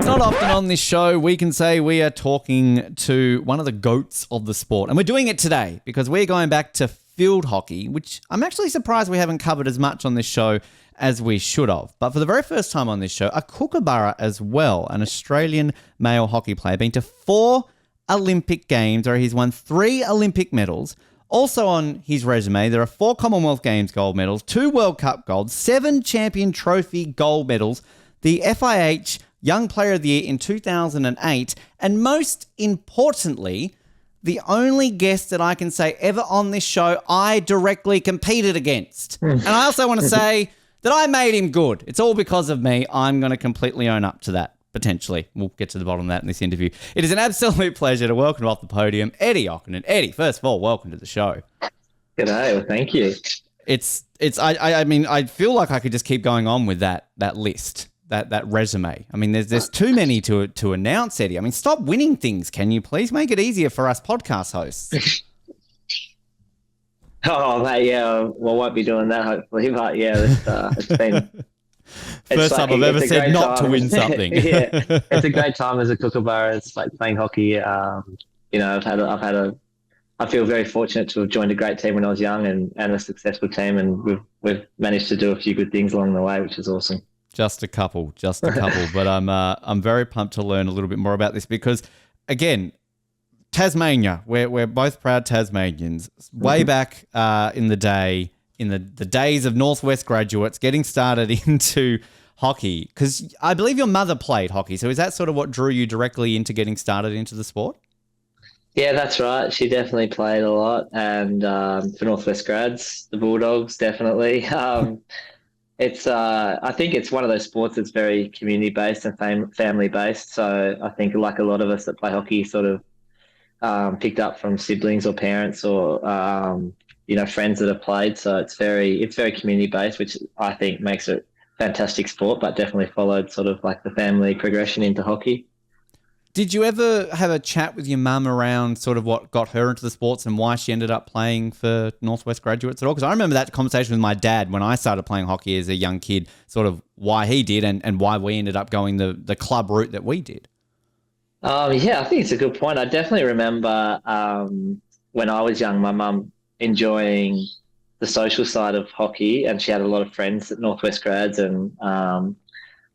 It's not often on this show we can say we are talking to one of the GOATs of the sport. And we're doing it today because we're going back to field hockey, which I'm actually surprised we haven't covered as much on this show as we should have. But for the very first time on this show, a kookaburra as well, an Australian male hockey player, been to 4 Olympic Games where he's won 3 Olympic medals. Also on his resume, there are 4 Commonwealth Games gold medals, 2 World Cup golds, 7 Champion Trophy gold medals, the FIH Young Player of the Year in 2008, and most importantly, the only guest that I can say ever on this show I directly competed against. And I also want to say that I made him good. It's all because of me. I'm going to completely own up to that, potentially. We'll get to the bottom of that in this interview. It is an absolute pleasure to welcome off the podium, Eddie Ockenden. Eddie, first of all, welcome to the show. G'day, well, thank you. I mean, I feel like I could just keep going on with that list. That resume. I mean, there's too many to announce, Eddie. I mean, stop winning things, can you please? Make it easier for us podcast hosts. Oh, mate, yeah. Well, won't be doing that, hopefully. But, yeah, it's been... First time I've ever said not to win something. Yeah, it's a great time as a kookaburra. It's like playing hockey. I feel very fortunate to have joined a great team when I was young and a successful team, and we've managed to do a few good things along the way, which is awesome. Just a couple. But I'm very pumped to learn a little bit more about this because, again, Tasmania, we're both proud Tasmanians. Way back in the day, in the days of Northwest graduates, getting started into hockey, because I believe your mother played hockey. So is that sort of what drew you directly into getting started into the sport? Yeah, that's right. She definitely played a lot, and for Northwest grads, the Bulldogs, definitely. I think it's one of those sports that's very community-based and family-based. So I think like a lot of us that play hockey sort of picked up from siblings or parents or, friends that have played. So it's very community-based, which I think makes it a fantastic sport, but definitely followed sort of like the family progression into hockey. Did you ever have a chat with your mum around sort of what got her into the sports and why she ended up playing for Northwest graduates at all? Because I remember that conversation with my dad when I started playing hockey as a young kid, sort of why he did and why we ended up going the club route that we did. Yeah, I think it's a good point. I definitely remember when I was young, my mum enjoying the social side of hockey, and she had a lot of friends at Northwest grads, and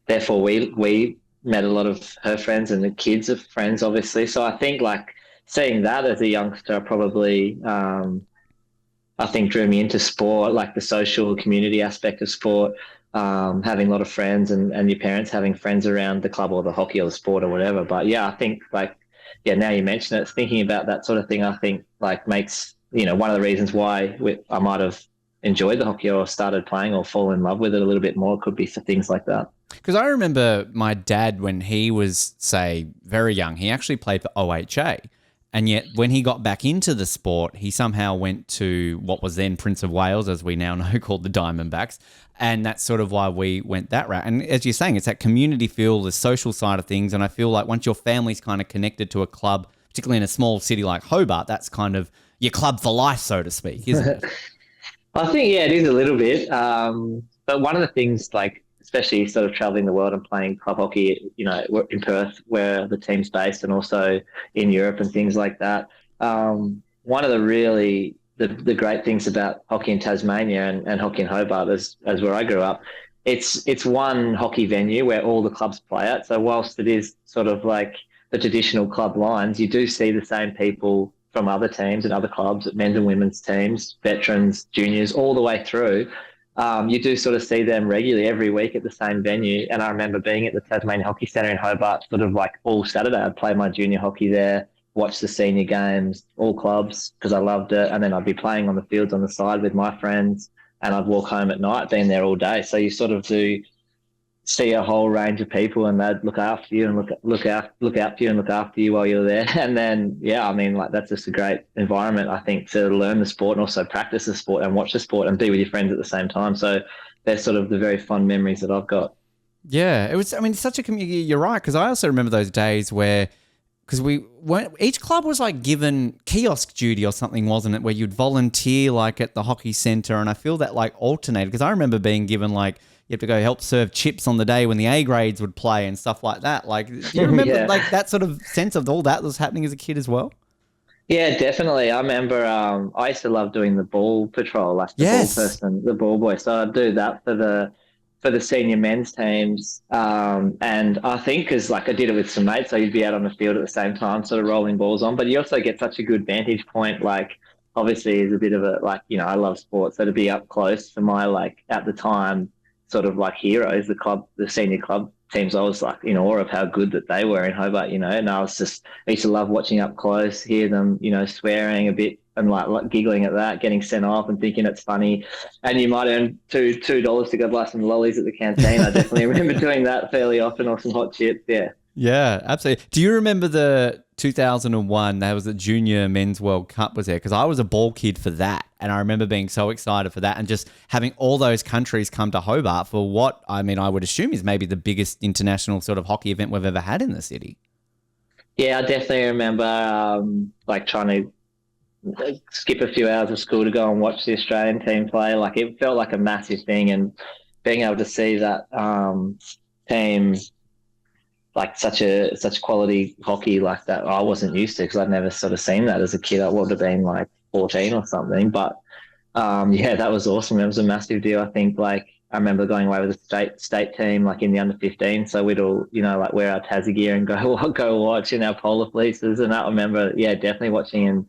therefore we met a lot of her friends and the kids of friends, obviously. So I think like seeing that as a youngster probably, I think drew me into sport, like the social community aspect of sport, having a lot of friends and your parents having friends around the club or the hockey or the sport or whatever. But yeah, I think now you mention it, thinking about that sort of thing, I think like makes, one of the reasons why I might have enjoyed the hockey or started playing or fall in love with it a little bit more could be for things like that. Because I remember my dad, when he was, say, very young, he actually played for OHA. And yet when he got back into the sport, he somehow went to what was then Prince of Wales, as we now know, called the Diamondbacks. And that's sort of why we went that route. And as you're saying, it's that community feel, the social side of things. And I feel like once your family's kind of connected to a club, particularly in a small city like Hobart, that's kind of your club for life, so to speak, isn't it? I think, yeah, it is a little bit. But one of the things, like, especially sort of traveling the world and playing club hockey, in Perth, where the team's based, and also in Europe and things like that. One of the really the great things about hockey in Tasmania and hockey in Hobart, as where I grew up, it's one hockey venue where all the clubs play at. So whilst it is sort of like the traditional club lines, you do see the same people from other teams and other clubs, men's and women's teams, veterans, juniors, all the way through. You do sort of see them regularly every week at the same venue. And I remember being at the Tasmanian Hockey Centre in Hobart sort of like all Saturday. I'd play my junior hockey there, watch the senior games, all clubs, because I loved it. And then I'd be playing on the fields on the side with my friends, and I'd walk home at night, being there all day. So you sort of do see a whole range of people, and they'd look after you and look out for you and look after you while you're there. And then, yeah, I mean, like that's just a great environment, I think, to learn the sport and also practice the sport and watch the sport and be with your friends at the same time. So they're sort of the very fond memories that I've got. Yeah, it was, I mean, such a community. You're right, because I also remember those days where, because each club was like given kiosk duty or something, wasn't it? Where you'd volunteer like at the hockey centre, and I feel that like alternated, because I remember being given like you have to go help serve chips on the day when the A grades would play and stuff like that. Like, do you remember like that sort of sense of all that was happening as a kid as well? Yeah, definitely. I remember I used to love doing the ball patrol, like the ball Yes. person, the ball boy. So I'd do that for the senior men's teams. And I think because like I did it with some mates, so you'd be out on the field at the same time, sort of rolling balls on. But you also get such a good vantage point. Like obviously, is a bit of a like I love sports, so to be up close to my like at the time sort of like heroes, the senior club teams. I was like in awe of how good that they were in Hobart, and I used to love watching up close, hear them, swearing a bit and like giggling at that, getting sent off and thinking it's funny. And you might earn $2 to go buy some lollies at the canteen. I definitely remember doing that fairly often, or some hot chips. Yeah. Yeah, absolutely. Do you remember the 2001, there was a Junior Men's World Cup was there? Because I was a ball kid for that. And I remember being so excited for that and just having all those countries come to Hobart for what, I mean, I would assume is maybe the biggest international sort of hockey event we've ever had in the city. Yeah, I definitely remember like trying to skip a few hours of school to go and watch the Australian team play. Like it felt like a massive thing, and being able to see that team like such quality hockey like that, I wasn't used to because I'd never sort of seen that as a kid. I would have been like 14 or something, but yeah, that was awesome. It was a massive deal. I think like I remember going away with a state team like in the under 15, so we'd all like wear our Tassie gear and go watch in our polar fleeces. And I remember definitely watching,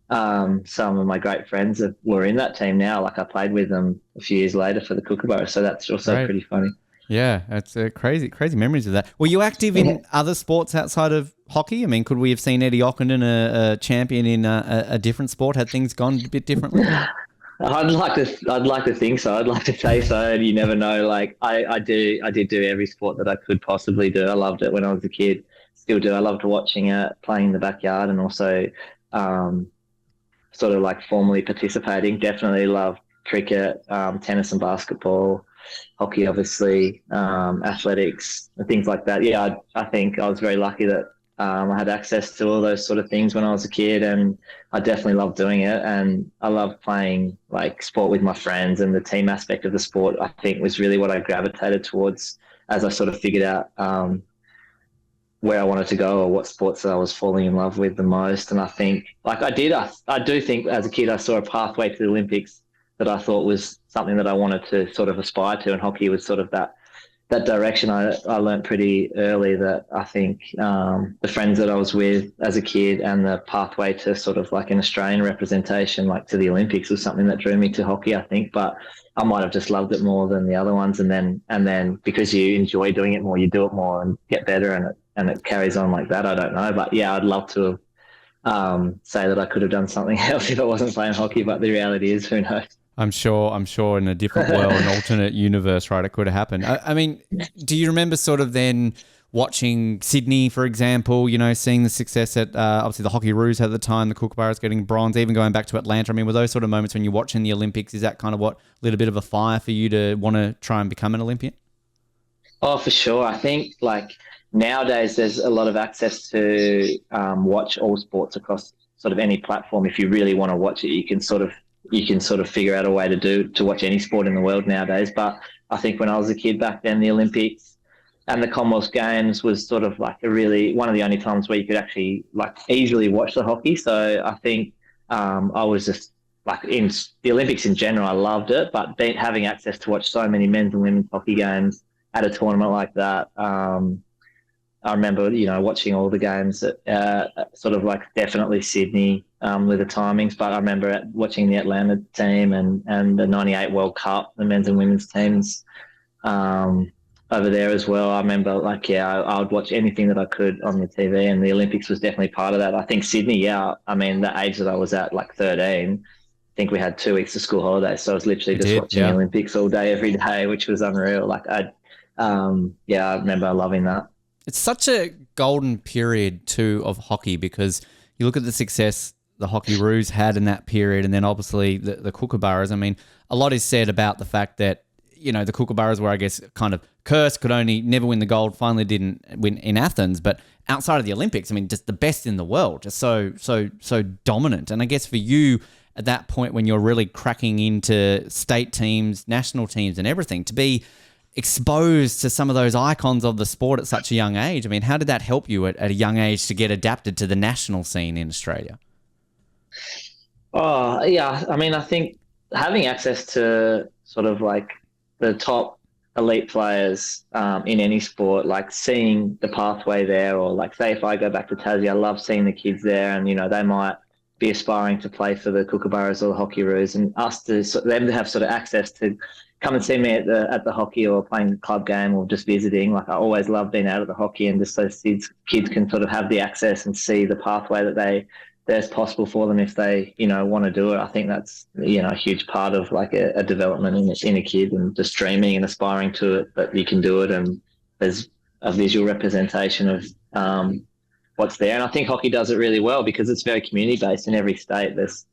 and some of my great friends that were in that team now, like I played with them a few years later for the Kookaburra, so that's also pretty funny. Yeah, that's crazy memories of that. Were you active in other sports outside of hockey? I mean, could we have seen Eddie Ockenden a champion in a different sport had things gone a bit differently? I'd like to think so. I'd like to say so. And you never know. Like I did do every sport that I could possibly do. I loved it when I was a kid. Still do. I loved watching it, playing in the backyard, and also sort of like formally participating. Definitely love cricket, tennis and basketball, hockey, obviously, athletics and things like that. Yeah, I think I was very lucky that I had access to all those sort of things when I was a kid, and I definitely loved doing it. And I loved playing like sport with my friends, and the team aspect of the sport, I think, was really what I gravitated towards as I sort of figured out where I wanted to go or what sports that I was falling in love with the most. And I think like I do think as a kid, I saw a pathway to the Olympics that I thought was something that I wanted to sort of aspire to. And hockey was sort of that direction. I learned pretty early that I think the friends that I was with as a kid and the pathway to sort of like an Australian representation, like to the Olympics, was something that drew me to hockey, I think. But I might have just loved it more than the other ones. And then because you enjoy doing it more, you do it more and get better, and it carries on like that. I don't know. But yeah, I'd love to say that I could have done something else if I wasn't playing hockey. But the reality is, who knows? I'm sure in a different world, an alternate universe, right, it could have happened. I mean, do you remember sort of then watching Sydney, for example, seeing the success at obviously the Hockey Roos at the time, the Kookaburras getting bronze, even going back to Atlanta? I mean, were those sort of moments when you're watching the Olympics, is that kind of what lit a bit of a fire for you to want to try and become an Olympian? Oh, for sure. I think like nowadays there's a lot of access to watch all sports across sort of any platform. If you really want to watch it, you can sort of figure out a way to watch any sport in the world nowadays. But I think when I was a kid back then, the Olympics and the Commonwealth Games was sort of like one of the only times where you could actually like easily watch the hockey. So I think I was just like in the Olympics in general, I loved it, but having access to watch so many men's and women's hockey games at a tournament like that, I remember, watching all the games at sort of like definitely Sydney with the timings, but I remember watching the Atlanta team and the 98 World Cup, the men's and women's teams over there as well. I remember I would watch anything that I could on the TV, and the Olympics was definitely part of that. I think Sydney, I mean, the age that I was at, like 13, I think we had 2 weeks of school holidays, so I was literally watching the Olympics all day, every day, which was unreal. Like I remember loving that. It's such a golden period too of hockey, because you look at the success the Hockey Roos had in that period, and then obviously the Kookaburras. I mean, a lot is said about the fact that the Kookaburras were, I guess, kind of cursed, could only never win the gold, finally didn't win in Athens, but outside of the Olympics, I mean, just the best in the world, just so dominant. And I guess for you at that point when you're really cracking into state teams, national teams and everything, to be exposed to some of those icons of the sport at such a young age. I mean, how did that help you at a young age to get adapted to the national scene in Australia? Oh, yeah. I mean, I think having access to sort of like the top elite players in any sport, like seeing the pathway there, or like say if I go back to Tassie, I love seeing the kids there, and they might be aspiring to play for the Kookaburras or the Hockeyroos, and them to have sort of access to come and see me at the hockey or playing the club game or just visiting. Like I always love being out of the hockey, and just those kids can sort of have the access and see the pathway there's possible for them if they want to do it. I think that's a huge part of like a development in a kid, and just dreaming and aspiring to it, that you can do it, and there's a visual representation of what's there. And I think hockey does it really well because it's very community based in every state. There's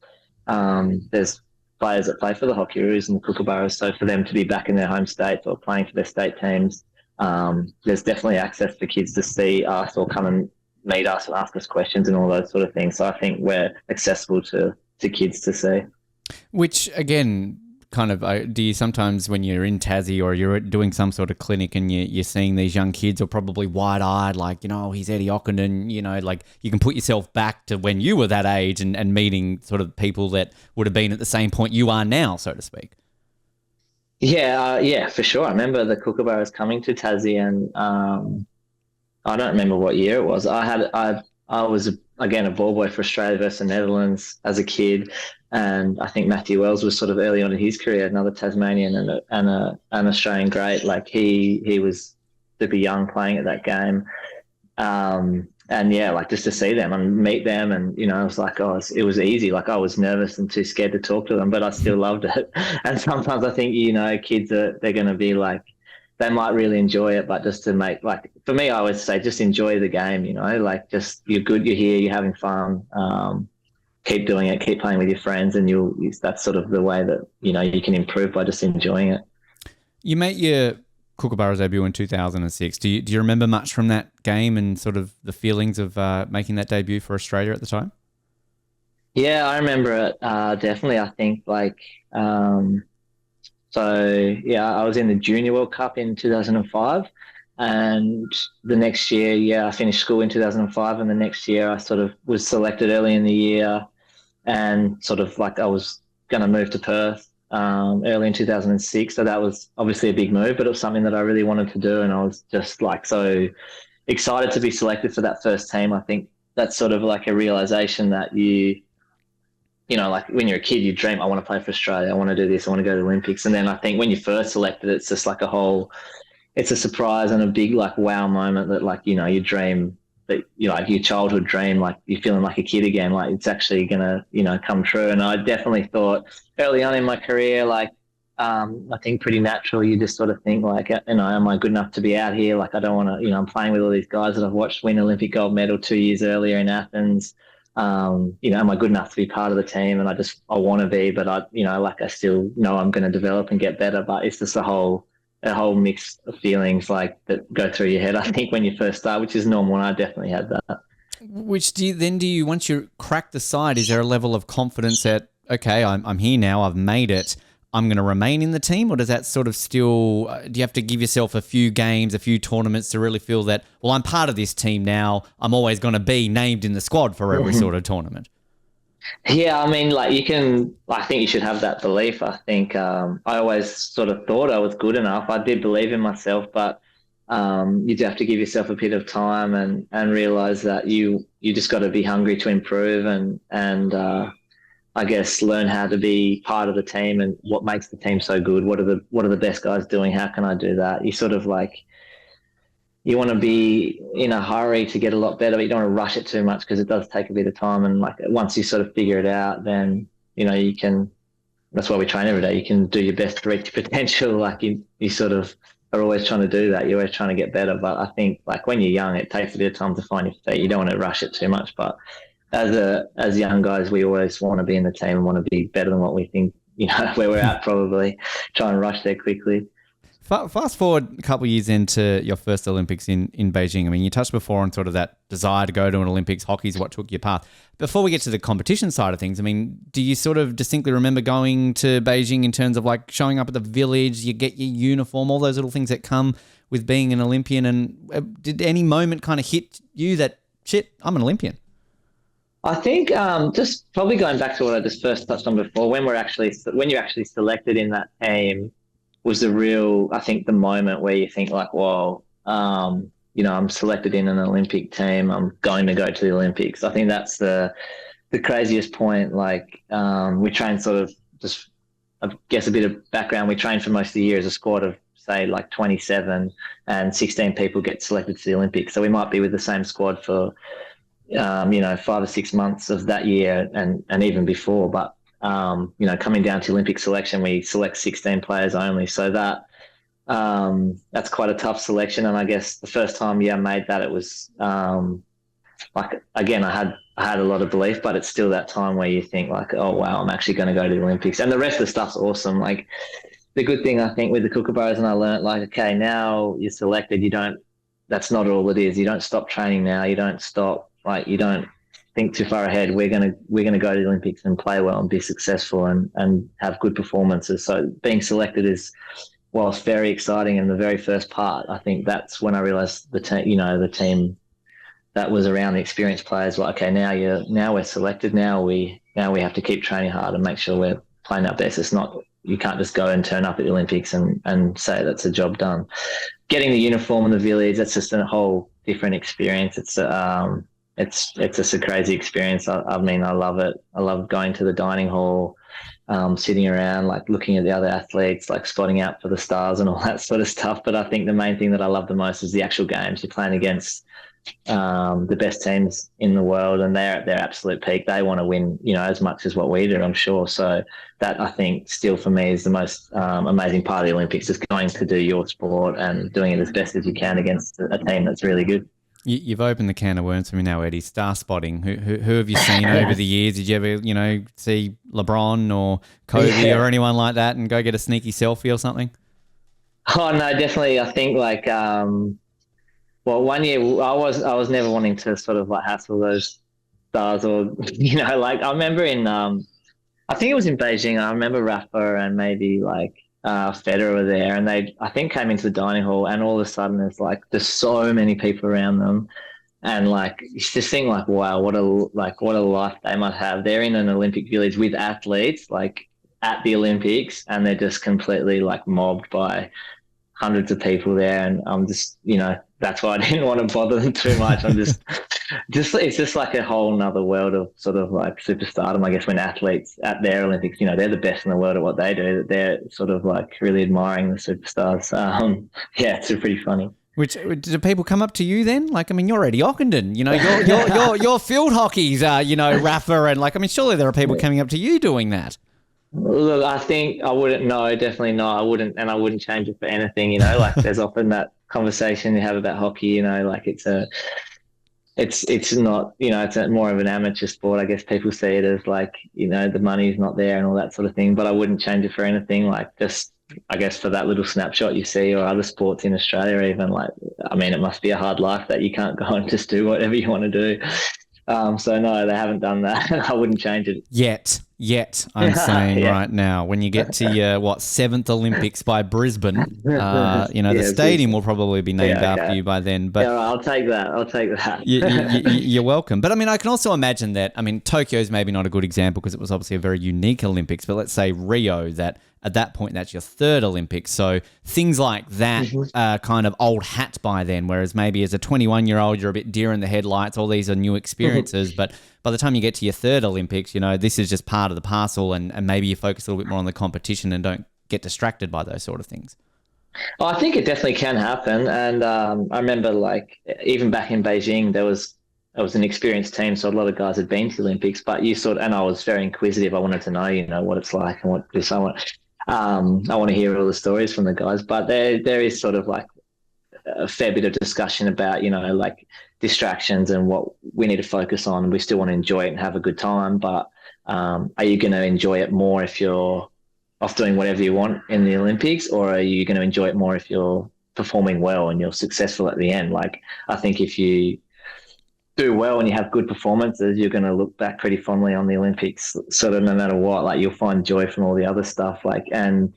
players that play for the Hockeyroos and the Kookaburras, so for them to be back in their home states or playing for their state teams, there's definitely access for kids to see us or come and meet us and ask us questions and all those sort of things. So I think we're accessible to kids to see. Which, again, kind of, do you sometimes when you're in Tassie or you're doing some sort of clinic and you're seeing these young kids are probably wide-eyed, like, he's Eddie Ockenden, like you can put yourself back to when you were that age and meeting sort of people that would have been at the same point you are now, so to speak. Yeah, for sure. I remember the Kookaburras coming to Tassie, and I don't remember what year it was. I was again a ball boy for Australia versus the Netherlands as a kid, and I think Matthew Wells was sort of early on in his career, another Tasmanian and an Australian great. Like he was super young playing at that game, and yeah, like just to see them and meet them, and it was like, it was easy. Like I was nervous and too scared to talk to them, but I still loved it. And sometimes I think kids they're going to be like, they might really enjoy it, but just to make, like, for me, I always say just enjoy the game, like just you're good, you're here, you're having fun, keep doing it, keep playing with your friends, and that's sort of the way that, you can improve by just enjoying it. You made your Kookaburras debut in 2006. Do you remember much from that game and sort of the feelings of making that debut for Australia at the time? Yeah, I remember it, definitely. I think like, so, yeah, I was in the Junior World Cup in 2005, and the next year, I finished school in 2005, and the next year I sort of was selected early in the year, and sort of like I was going to move to Perth early in 2006, so that was obviously a big move, but it was something that I really wanted to do, and I was just like so excited to be selected for that first team. I think that's sort of like a realization that like when you're a kid, you dream, I want to play for Australia, I want to do this, I want to go to the Olympics. And then I think when you first selected, it's just like it's a surprise and a big like wow moment that like, you dream that like your childhood dream, like you're feeling like a kid again, like it's actually going to, come true. And I definitely thought early on in my career, like, I think pretty natural. You just sort of think like, am I good enough to be out here? Like, I don't want to, I'm playing with all these guys that I've watched win Olympic gold medal 2 years earlier in Athens. Am I good enough to be part of the team? And I want to be, but I still know I'm going to develop and get better. But it's just a whole mix of feelings like that go through your head, I think, when you first start, which is normal. And I definitely had that. Which do you once you crack the side, is there a level of confidence that, okay, I'm here now, I've made it, I'm going to remain in the team? Or does that sort of still, do you have to give yourself a few games, a few tournaments to really feel that, well, I'm part of this team now, I'm always going to be named in the squad for every sort of tournament? Yeah, I mean, like I think you should have that belief. I think I always sort of thought I was good enough. I did believe in myself, but you do have to give yourself a bit of time and realize that you just got to be hungry to improve and I guess learn how to be part of the team and what makes the team so good. What are the best guys doing? How can I do that? You sort of like, you want to be in a hurry to get a lot better, but you don't want to rush it too much because it does take a bit of time. And like once you sort of figure it out, then you can. That's why we train every day. You can do your best to reach your potential. Like you sort of are always trying to do that. You're always trying to get better. But I think like when you're young, it takes a bit of time to find your feet. You don't want to rush it too much, but as young guys, we always want to be in the team and want to be better than what we think, where we're at, probably try and rush there quickly. Fast forward a couple of years into your first Olympics in Beijing. I mean, you touched before on sort of that desire to go to an Olympics. Hockey's what took your path. Before we get to the competition side of things, I mean, do you sort of distinctly remember going to Beijing in terms of like showing up at the village, you get your uniform, all those little things that come with being an Olympian? And did any moment kind of hit you that, shit, I'm an Olympian? I think just probably going back to what I just first touched on before, when you're actually selected in that team was the real, I think, the moment where you think like, whoa, I'm selected in an Olympic team. I'm going to go to the Olympics. I think that's the craziest point. Like we trained sort of just, I guess a bit of background. We trained for most of the year as a squad of say like 27 and 16 people get selected to the Olympics. So we might be with the same squad for 5 or 6 months of that year and even before. But, coming down to Olympic selection, we select 16 players only. So that's quite a tough selection. And I guess the first time, I made that, it was again, I had a lot of belief, but it's still that time where you think like, oh, wow, I'm actually going to go to the Olympics. And the rest of the stuff's awesome. Like the good thing, I think, with the Kookaburras, and I learned like, okay, now you're selected, that's not all it is. You don't stop training now. You don't stop. Like you don't think too far ahead. We're gonna go to the Olympics and play well and be successful and have good performances. So being selected is, while it's very exciting in the very first part, I think that's when I realized the team that was around the experienced players. Like, okay, now we're selected. Now we have to keep training hard and make sure we're playing our best. It's not, you can't just go and turn up at the Olympics and say that's a job done. Getting the uniform in the village, that's just a whole different experience. It's just a crazy experience. I mean, I love it. I love going to the dining hall, sitting around, like looking at the other athletes, like spotting out for the stars and all that sort of stuff. But I think the main thing that I love the most is the actual games. You're playing against the best teams in the world, and they're at their absolute peak. They want to win, as much as what we do, I'm sure. So that, I think, still for me is the most amazing part of the Olympics, is going to do your sport and doing it as best as you can against a team that's really good. You've opened the can of worms for me now, Eddie. Star spotting. Who have you seen over the years? Did you ever, see LeBron or Kobe or anyone like that and go get a sneaky selfie or something? Oh no, definitely. I think like, one year I was never wanting to sort of like hassle those stars or like I remember I think it was in Beijing. I remember Rafa and maybe like Federer were there, and they, I think, came into the dining hall, and all of a sudden there's so many people around them, and like you just think like, wow, what a life they must have. They're in an Olympic village with athletes like at the Olympics, and they're just completely like mobbed by hundreds of people there, and I'm just, that's why I didn't want to bother them too much. I'm just it's just like a whole nother world of sort of like superstardom, I guess, when athletes at their Olympics, they're the best in the world at what they do, that they're sort of like really admiring the superstars. It's pretty funny. Which, do people come up to you then? Like, I mean, you're Eddie Ockenden, your field hockey's, Rafa, and like, I mean, surely there are people coming up to you doing that. Look, I think I wouldn't. No, definitely not. I wouldn't change it for anything. Like there's often that conversation you have about hockey. Like it's not. It's more of an amateur sport. I guess people see it as like, the money's not there and all that sort of thing. But I wouldn't change it for anything. Like just, I guess, for that little snapshot you see, or other sports in Australia even. Like, I mean, it must be a hard life that you can't go and just do whatever you want to do. So no, they haven't done that. I wouldn't change it. Yet, I'm saying right now, when you get to your, 7th Olympics by Brisbane, the stadium will probably be named after you by then. But I'll take that. You're welcome. But I mean, I can also imagine that, Tokyo's maybe not a good example because it was obviously a very unique Olympics, but let's say Rio, that at that point, that's your 3rd Olympics. So things like that are kind of old hat by then, whereas maybe as a 21-year-old, you're a bit deer in the headlights. All these are new experiences. But by the time you get to your 3rd Olympics, this is just part of the parcel, and maybe you focus a little bit more on the competition and don't get distracted by those sort of things. Oh, I think it definitely can happen. And I remember like even back in Beijing, it was an experienced team, so a lot of guys had been to the Olympics, but and I was very inquisitive. I wanted to know, what it's like and what this. I want to hear all the stories from the guys, but there is sort of like a fair bit of discussion about, like distractions and what we need to focus on. We still want to enjoy it and have a good time, but are you going to enjoy it more if you're off doing whatever you want in the Olympics, or are you going to enjoy it more if you're performing well and you're successful at the end? Like, I think if you do well and you have good performances, you're going to look back pretty fondly on the Olympics, sort of no matter what. Like, you'll find joy from all the other stuff. Like, and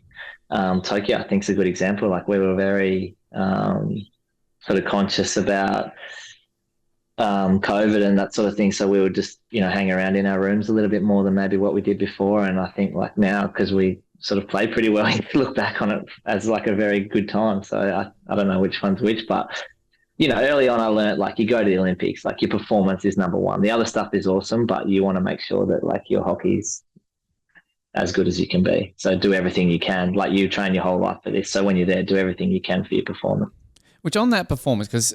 Tokyo, I think, is a good example. Like, we were very sort of conscious about COVID and that sort of thing. So we would just, hang around in our rooms a little bit more than maybe what we did before. And I think like now, because we sort of played pretty well, you look back on it as like a very good time. So I don't know which one's which, but early on I learned like you go to the Olympics, like your performance is number one. The other stuff is awesome, but you want to make sure that like your hockey's as good as you can be. So do everything you can. Like you train your whole life for this. So when you're there, do everything you can for your performance. Which on that performance, because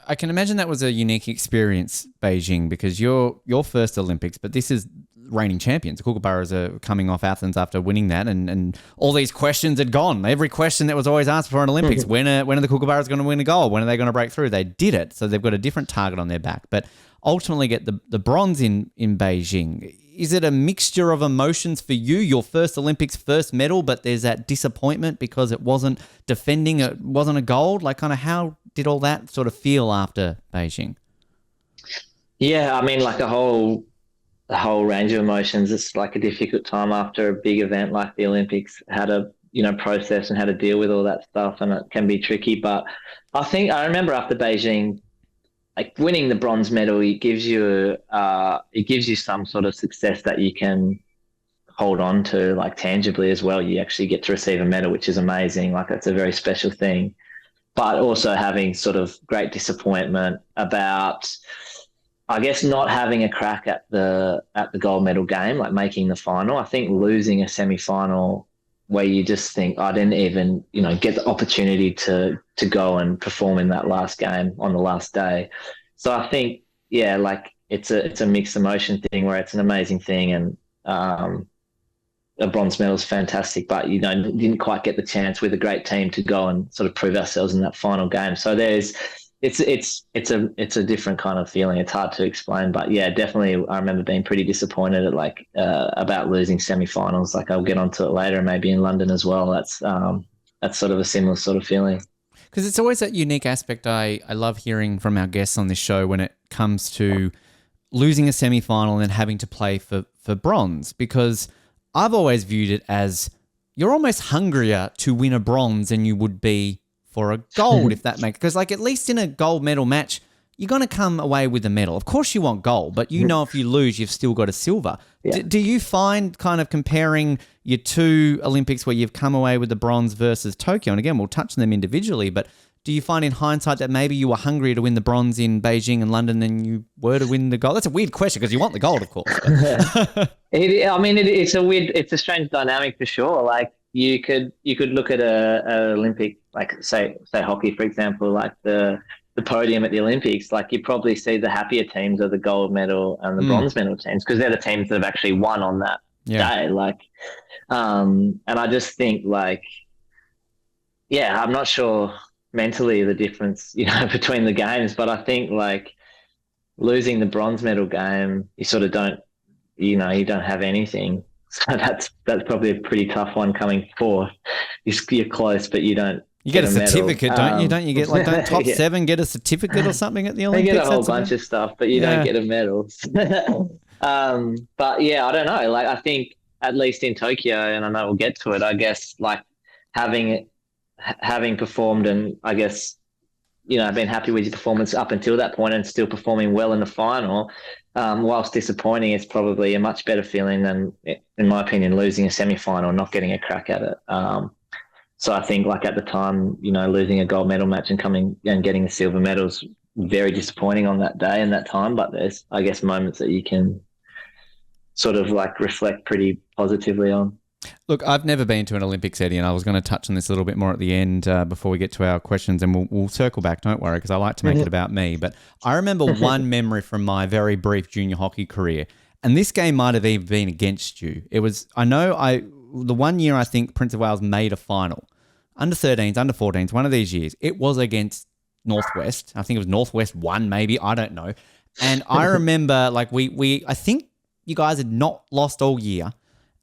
I can imagine that was a unique experience, Beijing, because your first Olympics, but this is reigning champions. The Kookaburras are coming off Athens after winning that, and all these questions had gone. Every question that was always asked for an Olympics, when are the Kookaburras going to win a gold? When are they going to break through? They did it, so they've got a different target on their back. But ultimately get the bronze in Beijing. Is it a mixture of emotions for you? Your first Olympics, first medal, but there's that disappointment because it wasn't defending, it wasn't a gold? Like, kind of how did all that sort of feel after Beijing? Yeah, I mean, like the whole range of emotions. It's like a difficult time after a big event like the Olympics, how to, process and how to deal with all that stuff. And it can be tricky. But I remember after Beijing, like winning the bronze medal, it gives you some sort of success that you can hold on to like tangibly as well. You actually get to receive a medal, which is amazing. Like that's a very special thing. But also having sort of great disappointment about, I guess, not having a crack at the gold medal game, like making the final. I think losing a semi-final where you just think, I didn't even, get the opportunity to go and perform in that last game on the last day. So I think, yeah, like it's a mixed emotion thing where it's an amazing thing, and a bronze medal is fantastic, but didn't quite get the chance with a great team to go and sort of prove ourselves in that final game. So it's a different kind of feeling. It's hard to explain, but yeah, definitely. I remember being pretty disappointed at about losing semi-finals. Like I'll get onto it later, maybe in London as well. That's sort of a similar sort of feeling. Because it's always that unique aspect I love hearing from our guests on this show when it comes to losing a semi-final and then having to play for bronze, because I've always viewed it as you're almost hungrier to win a bronze than you would be for a gold, if that makes... Because, like, at least in a gold medal match, you're going to come away with a medal. Of course you want gold, but if you lose, you've still got a silver. Yeah. Do you find kind of comparing your two Olympics where you've come away with the bronze versus Tokyo, and again, we'll touch on them individually, but do you find in hindsight that maybe you were hungrier to win the bronze in Beijing and London than you were to win the gold? That's a weird question because you want the gold, of course. It's a strange dynamic for sure. Like you could look at a Olympic, like say hockey, for example, like the podium at the Olympics. Like you probably see the happier teams are the gold medal and the bronze medal teams because they're the teams that have actually won on that day. Like, and I just think like, yeah, I'm not sure mentally the difference, between the games, but I think like losing the bronze medal game, you sort of don't, you don't have anything. So that's probably a pretty tough one coming forth. You're close, but you don't. You get a certificate, don't you? Don't you get don't top seven get a certificate or something at the Olympics? You get a whole bunch of stuff, but you don't get a medal. But yeah, I don't know. Like I think at least in Tokyo, and I know we'll get to it. I guess like having performed and I guess been happy with your performance up until that point and still performing well in the final, whilst disappointing, it's probably a much better feeling than, in my opinion, losing a semi-final, not getting a crack at it. So I think like at the time, losing a gold medal match and coming and getting a silver medal is very disappointing on that day and that time, but there's, I guess, moments that you can sort of like reflect pretty positively on. Look, I've never been to an Olympics, Eddie, and I was going to touch on this a little bit more at the end before we get to our questions, and we'll circle back, don't worry, because I like to make it about me. But I remember one memory from my very brief junior hockey career, and this game might have even been against you. It was, the one year I think Prince of Wales made a final, under 13s, under 14s, one of these years. It was against Northwest. I think it was Northwest 1 maybe, I don't know. And I remember like I think you guys had not lost all year.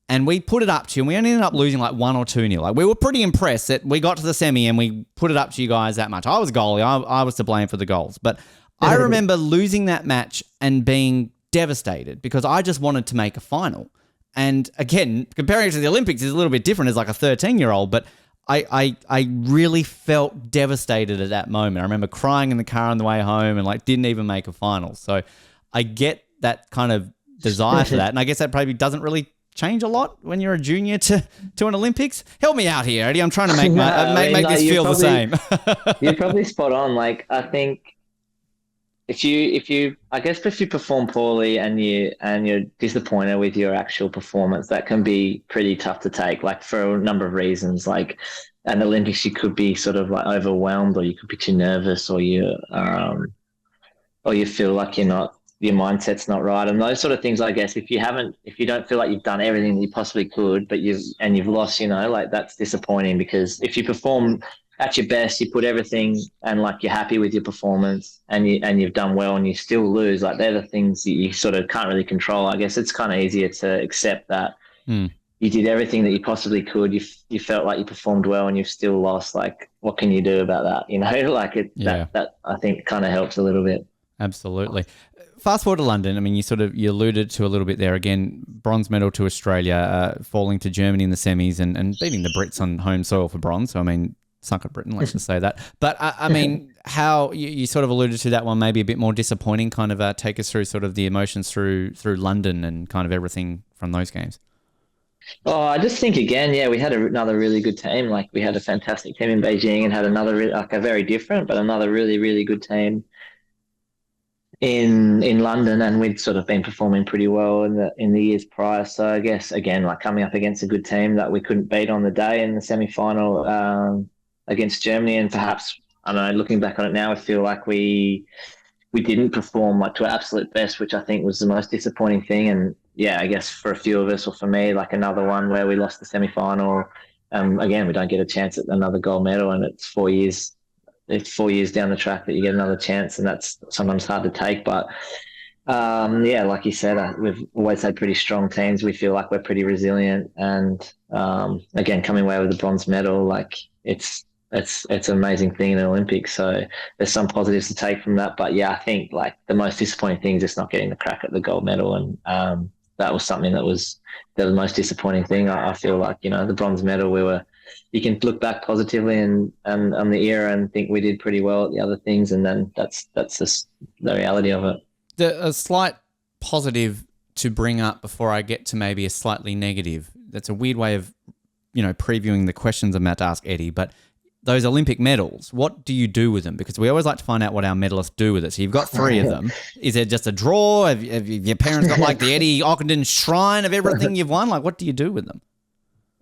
and we put it up to you, and we only ended up losing like 1 or 2-0. Like, we were pretty impressed that we got to the semi and we put it up to you guys that much. I was goalie. I was to blame for the goals. But I remember losing that match and being devastated because I just wanted to make a final. And again, comparing it to the Olympics is a little bit different as like a 13-year-old, but I really felt devastated at that moment. I remember crying in the car on the way home and like didn't even make a final. So I get that kind of desire for that. And I guess that probably doesn't really change a lot when you're a junior to an Olympics. Help me out here, Eddie. I'm trying to make this feel the same. You're probably spot on. Like, I think if you perform poorly and you're disappointed with your actual performance, that can be pretty tough to take, like for a number of reasons. Like at the Olympics, you could be sort of like overwhelmed, or you could be too nervous, or you feel like your mindset's not right, and those sort of things. I guess if you don't feel like you've done everything that you possibly could, but you've lost, like that's disappointing, because if you perform at your best, you put everything and like you're happy with your performance and you've done well and you still lose, like they're the things that you sort of can't really control. I guess it's kind of easier to accept that you did everything that you possibly could. You felt like you performed well and you've still lost. Like, what can you do about that? Like that I think kind of helps a little bit. Absolutely. Fast forward to London. I mean, you alluded to a little bit there again, bronze medal to Australia, falling to Germany in the semis and beating the Brits on home soil for bronze. So, I mean, sunk at Britain, let's just say that. But I mean, how you sort of alluded to that one, maybe a bit more disappointing, kind of take us through sort of the emotions through London and kind of everything from those games. Oh, I just think again, we had another really good team. Like, we had a fantastic team in Beijing and had another, like a very different, but another really, really good team in London, and we'd sort of been performing pretty well in the years prior. So I guess again, like coming up against a good team that we couldn't beat on the day in the semi-final against Germany, and perhaps, I don't know, looking back on it now, I feel like we didn't perform like to our absolute best, which I think was the most disappointing thing. And I guess for a few of us, or for me, like another one where we lost the semi-final. Again, we don't get a chance at another gold medal, and it's 4 years. It's 4 years down the track that you get another chance, and that's sometimes hard to take. But like you said, we've always had pretty strong teams. We feel like we're pretty resilient, and again, coming away with the bronze medal, like it's an amazing thing in the Olympics. So there's some positives to take from that. But I think like the most disappointing thing is just not getting the crack at the gold medal, and that was something that was the most disappointing thing. I feel like the bronze medal, you can look back positively and on the era and think we did pretty well at the other things, and then that's just the reality of it. A slight positive to bring up before I get to maybe a slightly negative. That's a weird way of, previewing the questions I'm about to ask Eddie, but those Olympic medals, what do you do with them? Because we always like to find out what our medalists do with it. So you've got 3 of them. Is it just a draw? Have your parents got like the Eddie Ockenden shrine of everything you've won? Like, what do you do with them?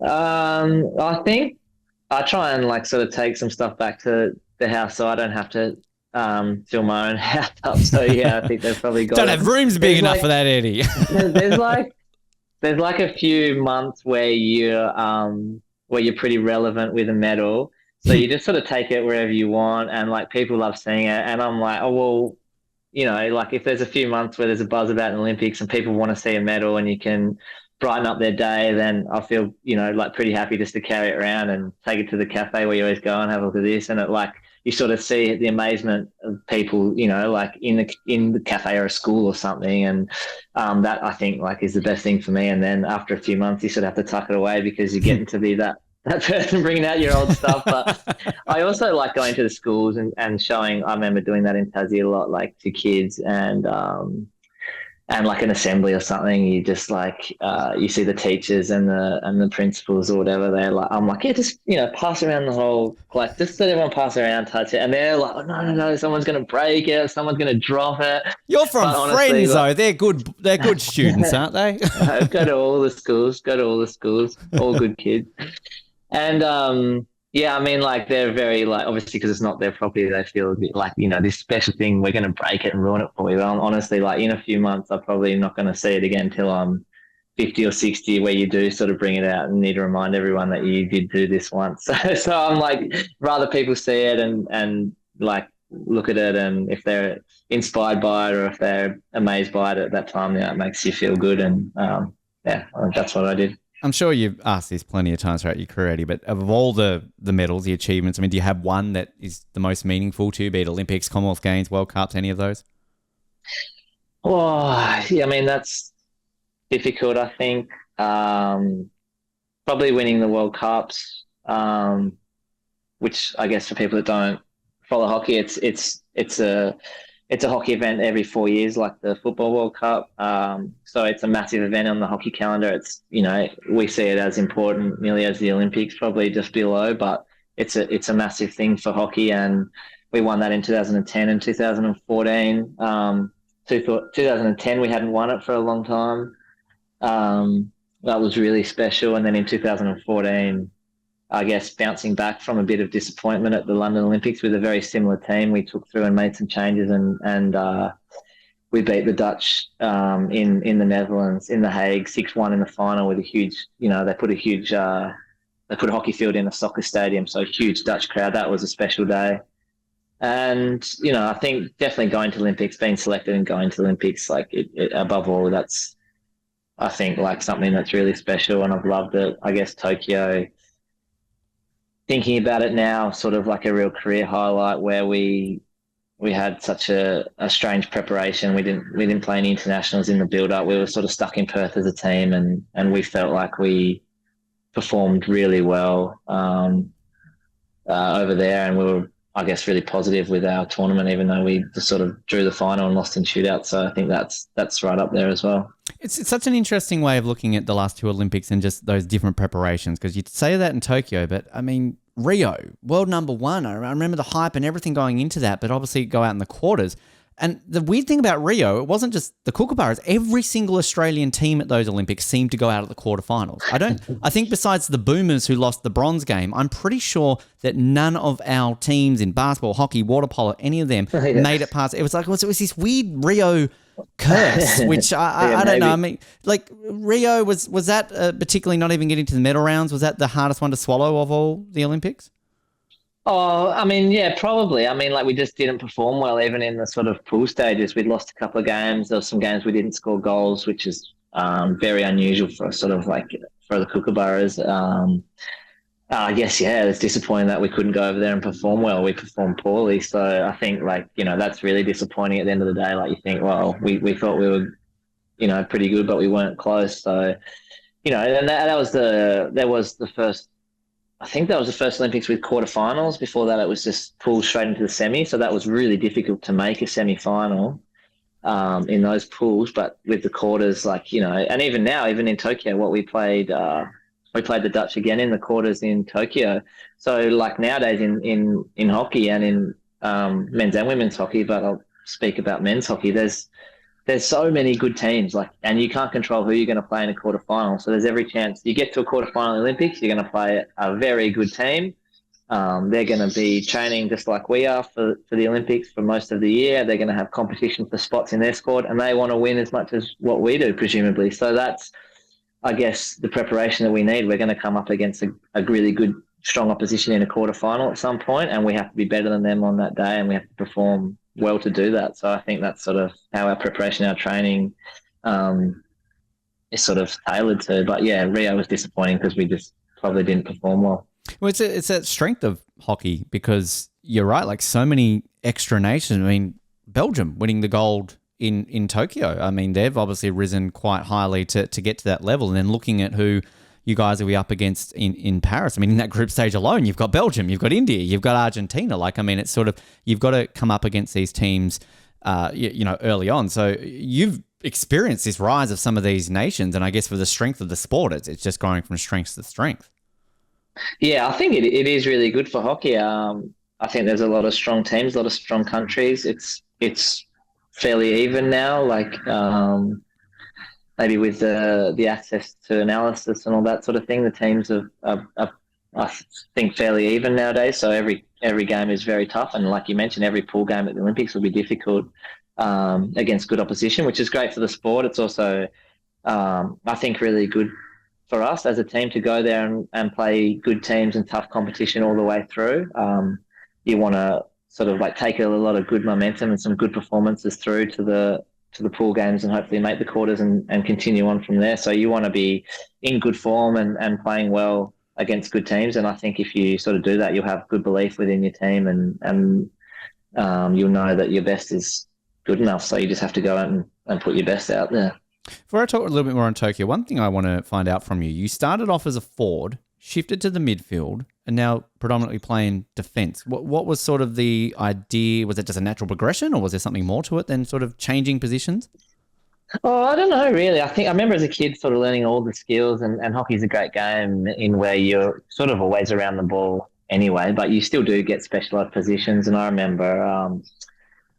I think I try and like sort of take some stuff back to the house so I don't have to fill my own house up. So I think they've probably got. Don't have rooms big enough for that, Eddie. there's like a few months where you're pretty relevant with a medal, so you just sort of take it wherever you want, and like people love seeing it, and I'm like, oh well, like if there's a few months where there's a buzz about an Olympics and people want to see a medal and you can brighten up their day, then I feel, like pretty happy just to carry it around and take it to the cafe where you always go and have a look at this. And it like, you sort of see the amazement of people, like in the cafe or a school or something. And that I think like is the best thing for me. And then after a few months, you sort of have to tuck it away because you're getting to be that person bringing out your old stuff. But I also like going to the schools and showing. I remember doing that in Tassie a lot, like to kids and like an assembly or something, you just like you see the teachers and the principals or whatever. They're like, I'm like, just pass around the whole, like just let everyone pass around, touch it, and they're like, oh, no, someone's gonna break it, someone's gonna drop it. You're from honestly, Friends though. They're good students, aren't they? Go to all the schools, all good kids, and I mean, like they're very like obviously because it's not their property, they feel a bit like this special thing. We're going to break it and ruin it for you. But honestly, like in a few months, I'm probably not going to see it again until I'm 50 or 60, where you do sort of bring it out and need to remind everyone that you did do this once. So I'm like, rather people see it and like look at it, and if they're inspired by it or if they're amazed by it at that time, it makes you feel good. And that's what I did. I'm sure you've asked this plenty of times throughout your career, Eddie, but of all the medals, the achievements, I mean, do you have one that is the most meaningful to you, be it Olympics, Commonwealth Games, World Cups, any of those? Oh, yeah, I mean, that's difficult, I think. Probably winning the World Cups, which I guess for people that don't follow hockey, it's a hockey event every 4 years, like the Football World Cup. So it's a massive event on the hockey calendar. It's, we see it as important, nearly as the Olympics, probably just below, but it's a massive thing for hockey. And we won that in 2010 and 2014. 2010, we hadn't won it for a long time. That was really special. And then in 2014, I guess bouncing back from a bit of disappointment at the London Olympics with a very similar team, we took through and made some changes, and we beat the Dutch in the Netherlands in the Hague 6-1 in the final with a huge. They put a hockey field in a soccer stadium, so a huge Dutch crowd. That was a special day, and I think definitely going to Olympics, being selected and going to Olympics, like above all, that's I think like something that's really special, and I've loved it. I guess Tokyo. Thinking about it now, sort of like a real career highlight where we had such a strange preparation. We didn't play any internationals in the build up. We were sort of stuck in Perth as a team, and we felt like we performed really well over there, and we were, I guess, really positive with our tournament, even though we just sort of drew the final and lost in shootout. So I think that's right up there as well. It's such an interesting way of looking at the last two Olympics and just those different preparations, because you'd say that in Tokyo, but I mean, Rio, world number one. I remember the hype and everything going into that, but obviously go out in the quarters. And the weird thing about Rio, it wasn't just the Kookaburras. Every single Australian team at those Olympics seemed to go out at the quarterfinals. I think besides the Boomers who lost the bronze game, I'm pretty sure that none of our teams in basketball, hockey, water polo, any of them made it past. It was this weird Rio curse, which I don't know. I mean, like Rio was that particularly not even getting to the medal rounds? Was that the hardest one to swallow of all the Olympics? Oh, I mean, yeah, probably. I mean, like we just didn't perform well, even in the sort of pool stages. We'd lost a couple of games. There were some games we didn't score goals, which is very unusual for sort of like for the Kookaburras. I guess, yeah, it's disappointing that we couldn't go over there and perform well. We performed poorly. So I think that's really disappointing at the end of the day. Like you think, well, we thought we were, pretty good, but we weren't close. So, and that was the first, I think that was the first Olympics with quarterfinals. Before that, it was just pulled straight into the semi. So that was really difficult to make a semi-final in those pools. But with the quarters, and even now, even in Tokyo, what we played the Dutch again in the quarters in Tokyo. So like nowadays in hockey and in men's and women's hockey, but I'll speak about men's hockey, there's so many good teams, and you can't control who you're going to play in a quarterfinal. So there's every chance you get to a quarterfinal Olympics, you're going to play a very good team. They're going to be training just like we are for the Olympics for most of the year. They're going to have competition for spots in their squad, and they want to win as much as what we do, presumably. So that's, I guess, the preparation that we need. We're going to come up against a really good, strong opposition in a quarterfinal at some point, and we have to be better than them on that day, and we have to perform well to do that. So I think that's sort of how our preparation, our training is sort of tailored to. But yeah, Rio was disappointing because we just probably didn't perform well. Well, it's a strength of hockey, because you're right, like so many extra nations. I mean, Belgium winning the gold in Tokyo. I mean, they've obviously risen quite highly to get to that level. And then looking at who you guys will be up against in Paris. I mean, in that group stage alone, you've got Belgium, you've got India, you've got Argentina. It's sort of, you've got to come up against these teams, early on. So you've experienced this rise of some of these nations, and I guess for the strength of the sport, it's just going from strength to strength. Yeah, I think it is really good for hockey. I think there's a lot of strong teams, a lot of strong countries. It's fairly even now, maybe with the access to analysis and all that sort of thing, the teams are I think fairly even nowadays. So every game is very tough, and like you mentioned, every pool game at the Olympics will be difficult against good opposition, which is great for the sport. It's also I think really good for us as a team to go there and play good teams and tough competition all the way through. You want to sort of take a lot of good momentum and some good performances through to to the pool games and hopefully make the quarters and continue on from there. So you want to be in good form and playing well against good teams. And I think if you sort of do that, you'll have good belief within your team and you'll know that your best is good enough. So you just have to go out and put your best out there. Before I talk a little bit more on Tokyo, one thing I want to find out from you, you started off as a forward, shifted to the midfield, and now predominantly playing defence. What was sort of the idea? Was it just a natural progression, or was there something more to it than sort of changing positions? Oh, I don't know, really. I remember as a kid sort of learning all the skills, and hockey's a great game in where you're sort of always around the ball anyway, but you still do get specialised positions. And I remember,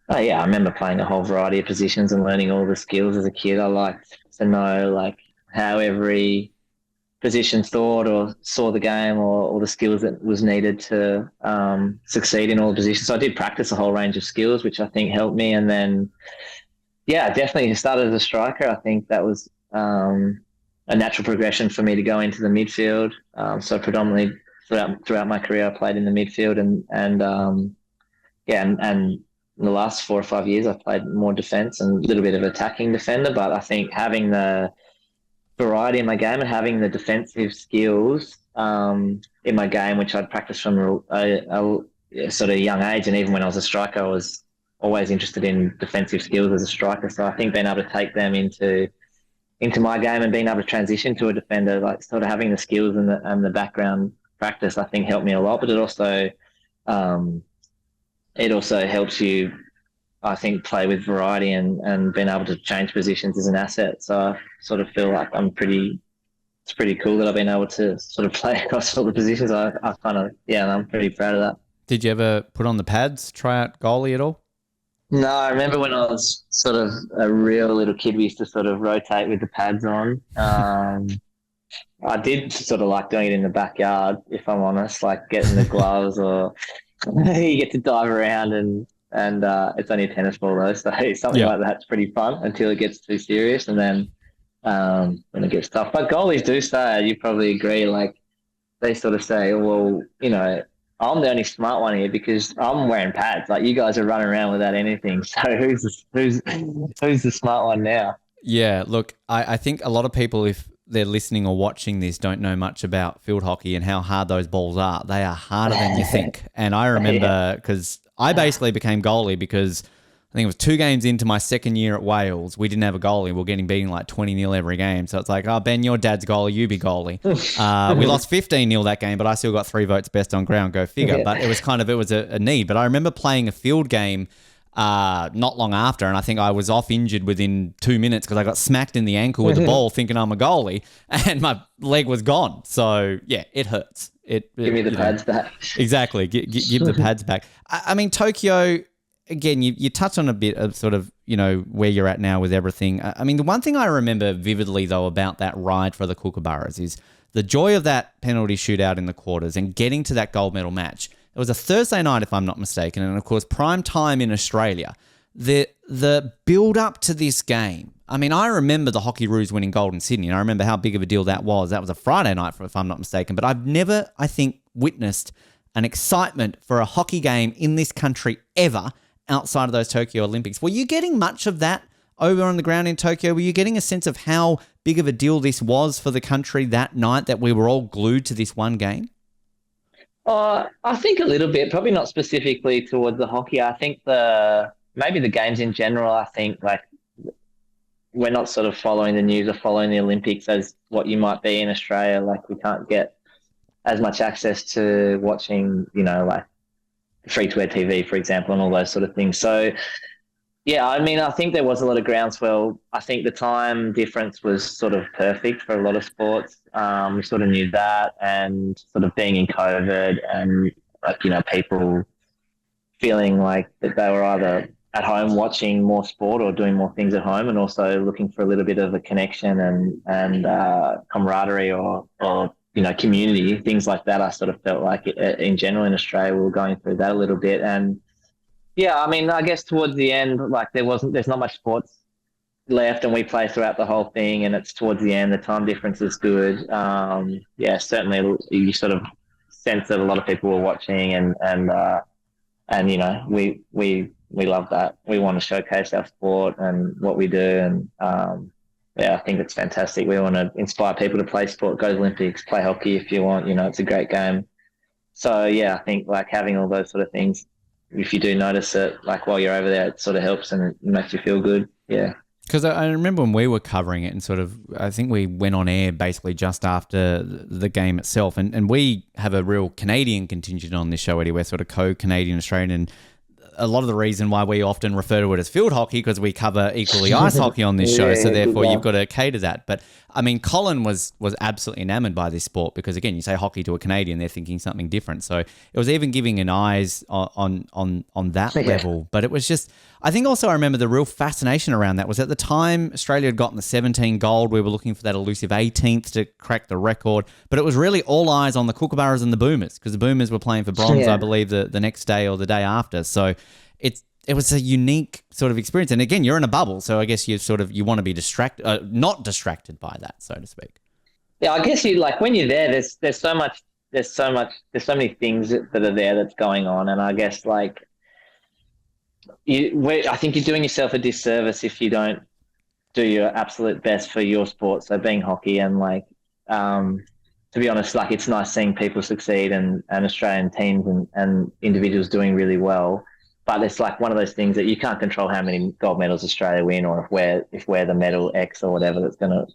I remember playing a whole variety of positions and learning all the skills as a kid. I liked to know like how every position thought or saw the game or the skills that was needed to succeed in all the positions. So I did practice a whole range of skills, which I think helped me. And then, definitely started as a striker. I think that was a natural progression for me to go into the midfield. So predominantly throughout my career, I played in the midfield and in the last 4 or 5 years, I've played more defence and a little bit of attacking defender. But I think having the variety in my game and having the defensive skills in my game, which I'd practiced from a sort of young age, and even when I was a striker, I was always interested in defensive skills as a striker. So I think being able to take them into my game and being able to transition to a defender, like sort of having the skills and the background practice, I think helped me a lot. But it also helps you, I think, play with variety and being able to change positions is an asset. So I sort of feel like it's pretty cool that I've been able to sort of play across all the positions. I'm pretty proud of that. Did you ever put on the pads, try out goalie at all? No, I remember when I was sort of a real little kid, we used to sort of rotate with the pads on. I did sort of like doing it in the backyard, if I'm honest, like getting the gloves or you get to dive around and it's only a tennis ball though, so something like that's pretty fun until it gets too serious, and then when it gets tough. But goalies do say, you probably agree, like they sort of say, well, I'm the only smart one here because I'm wearing pads. Like you guys are running around without anything. So who's the smart one now? Yeah, look, I think a lot of people, if they're listening or watching this, don't know much about field hockey and how hard those balls are. They are harder than you think. And I remember because I basically became goalie because I think it was 2 games into my second year at Wales. We didn't have a goalie. We were getting beaten like 20-0 every game. So it's like, oh, Ben, your dad's goalie, you be goalie. We lost 15-0 that game, but I still got 3 votes best on ground, go figure. But it was a need. But I remember playing a field game not long after, and I think I was off injured within 2 minutes because I got smacked in the ankle with the ball thinking I'm a goalie, and my leg was gone. So, yeah, it hurts. Give me the pads back. Exactly. Give the pads back. I mean, Tokyo, again, you touch on a bit of sort of, where you're at now with everything. I mean, the one thing I remember vividly, though, about that ride for the Kookaburras is the joy of that penalty shootout in the quarters and getting to that gold medal match. It was a Thursday night, if I'm not mistaken, and of course, prime time in Australia. The build-up to this game. I mean, I remember the Hockeyroos winning gold in Sydney, and I remember how big of a deal that was. That was a Friday night, if I'm not mistaken. But I've never, I think, witnessed an excitement for a hockey game in this country ever outside of those Tokyo Olympics. Were you getting much of that over on the ground in Tokyo? Were you getting a sense of how big of a deal this was for the country that night, that we were all glued to this one game? I think a little bit, probably not specifically towards the hockey. I think maybe the games in general, I think like we're not sort of following the news or following the Olympics as what you might be in Australia. Like we can't get as much access to watching, like free-to-air TV, for example, and all those sort of things. So, yeah, I mean, I think there was a lot of groundswell. I think the time difference was sort of perfect for a lot of sports. We sort of knew that, and sort of being in COVID and, people feeling like that they were either at home watching more sport or doing more things at home, and also looking for a little bit of a connection and camaraderie or community, things like that. I sort of felt like in general in Australia we were going through that a little bit. And yeah, I mean, I guess towards the end, like there's not much sports left, and we play throughout the whole thing, and it's towards the end, the time difference is good. Certainly you sort of sense that a lot of people were watching and we we love that. We want to showcase our sport and what we do, and yeah, I think it's fantastic. We want to inspire people to play sport, go to the Olympics, play hockey if you want. It's a great game. So yeah, I think like having all those sort of things, if you do notice it, like while you're over there, it sort of helps and it makes you feel good. Yeah. Because I remember when we were covering it and sort of, I think we went on air basically just after the game itself. And we have a real Canadian contingent on this show, Eddie. We're sort of co-Canadian Australian. And a lot of the reason why we often refer to it as field hockey because we cover equally ice hockey on this show. So therefore you've got to cater that. But I mean, Colin was absolutely enamored by this sport because again, you say hockey to a Canadian, they're thinking something different. So it was even giving an eyes on that level. But it was just, I think also I remember the real fascination around that was at the time Australia had gotten the 17 gold. We were looking for that elusive 18th to crack the record. But it was really all eyes on the Kookaburras and the Boomers because the Boomers were playing for bronze, I believe, the next day or the day after. So it was a unique sort of experience. And again, you're in a bubble. So I guess you want to be not distracted by that, so to speak. Yeah, I guess you like when you're there, there's so many things that are there that's going on. And I guess like, I think you're doing yourself a disservice if you don't do your absolute best for your sport. So being hockey and like, to be honest, like it's nice seeing people succeed and Australian teams and individuals doing really well. But it's like one of those things that you can't control how many gold medals Australia win or if we're the medal X or whatever that's going to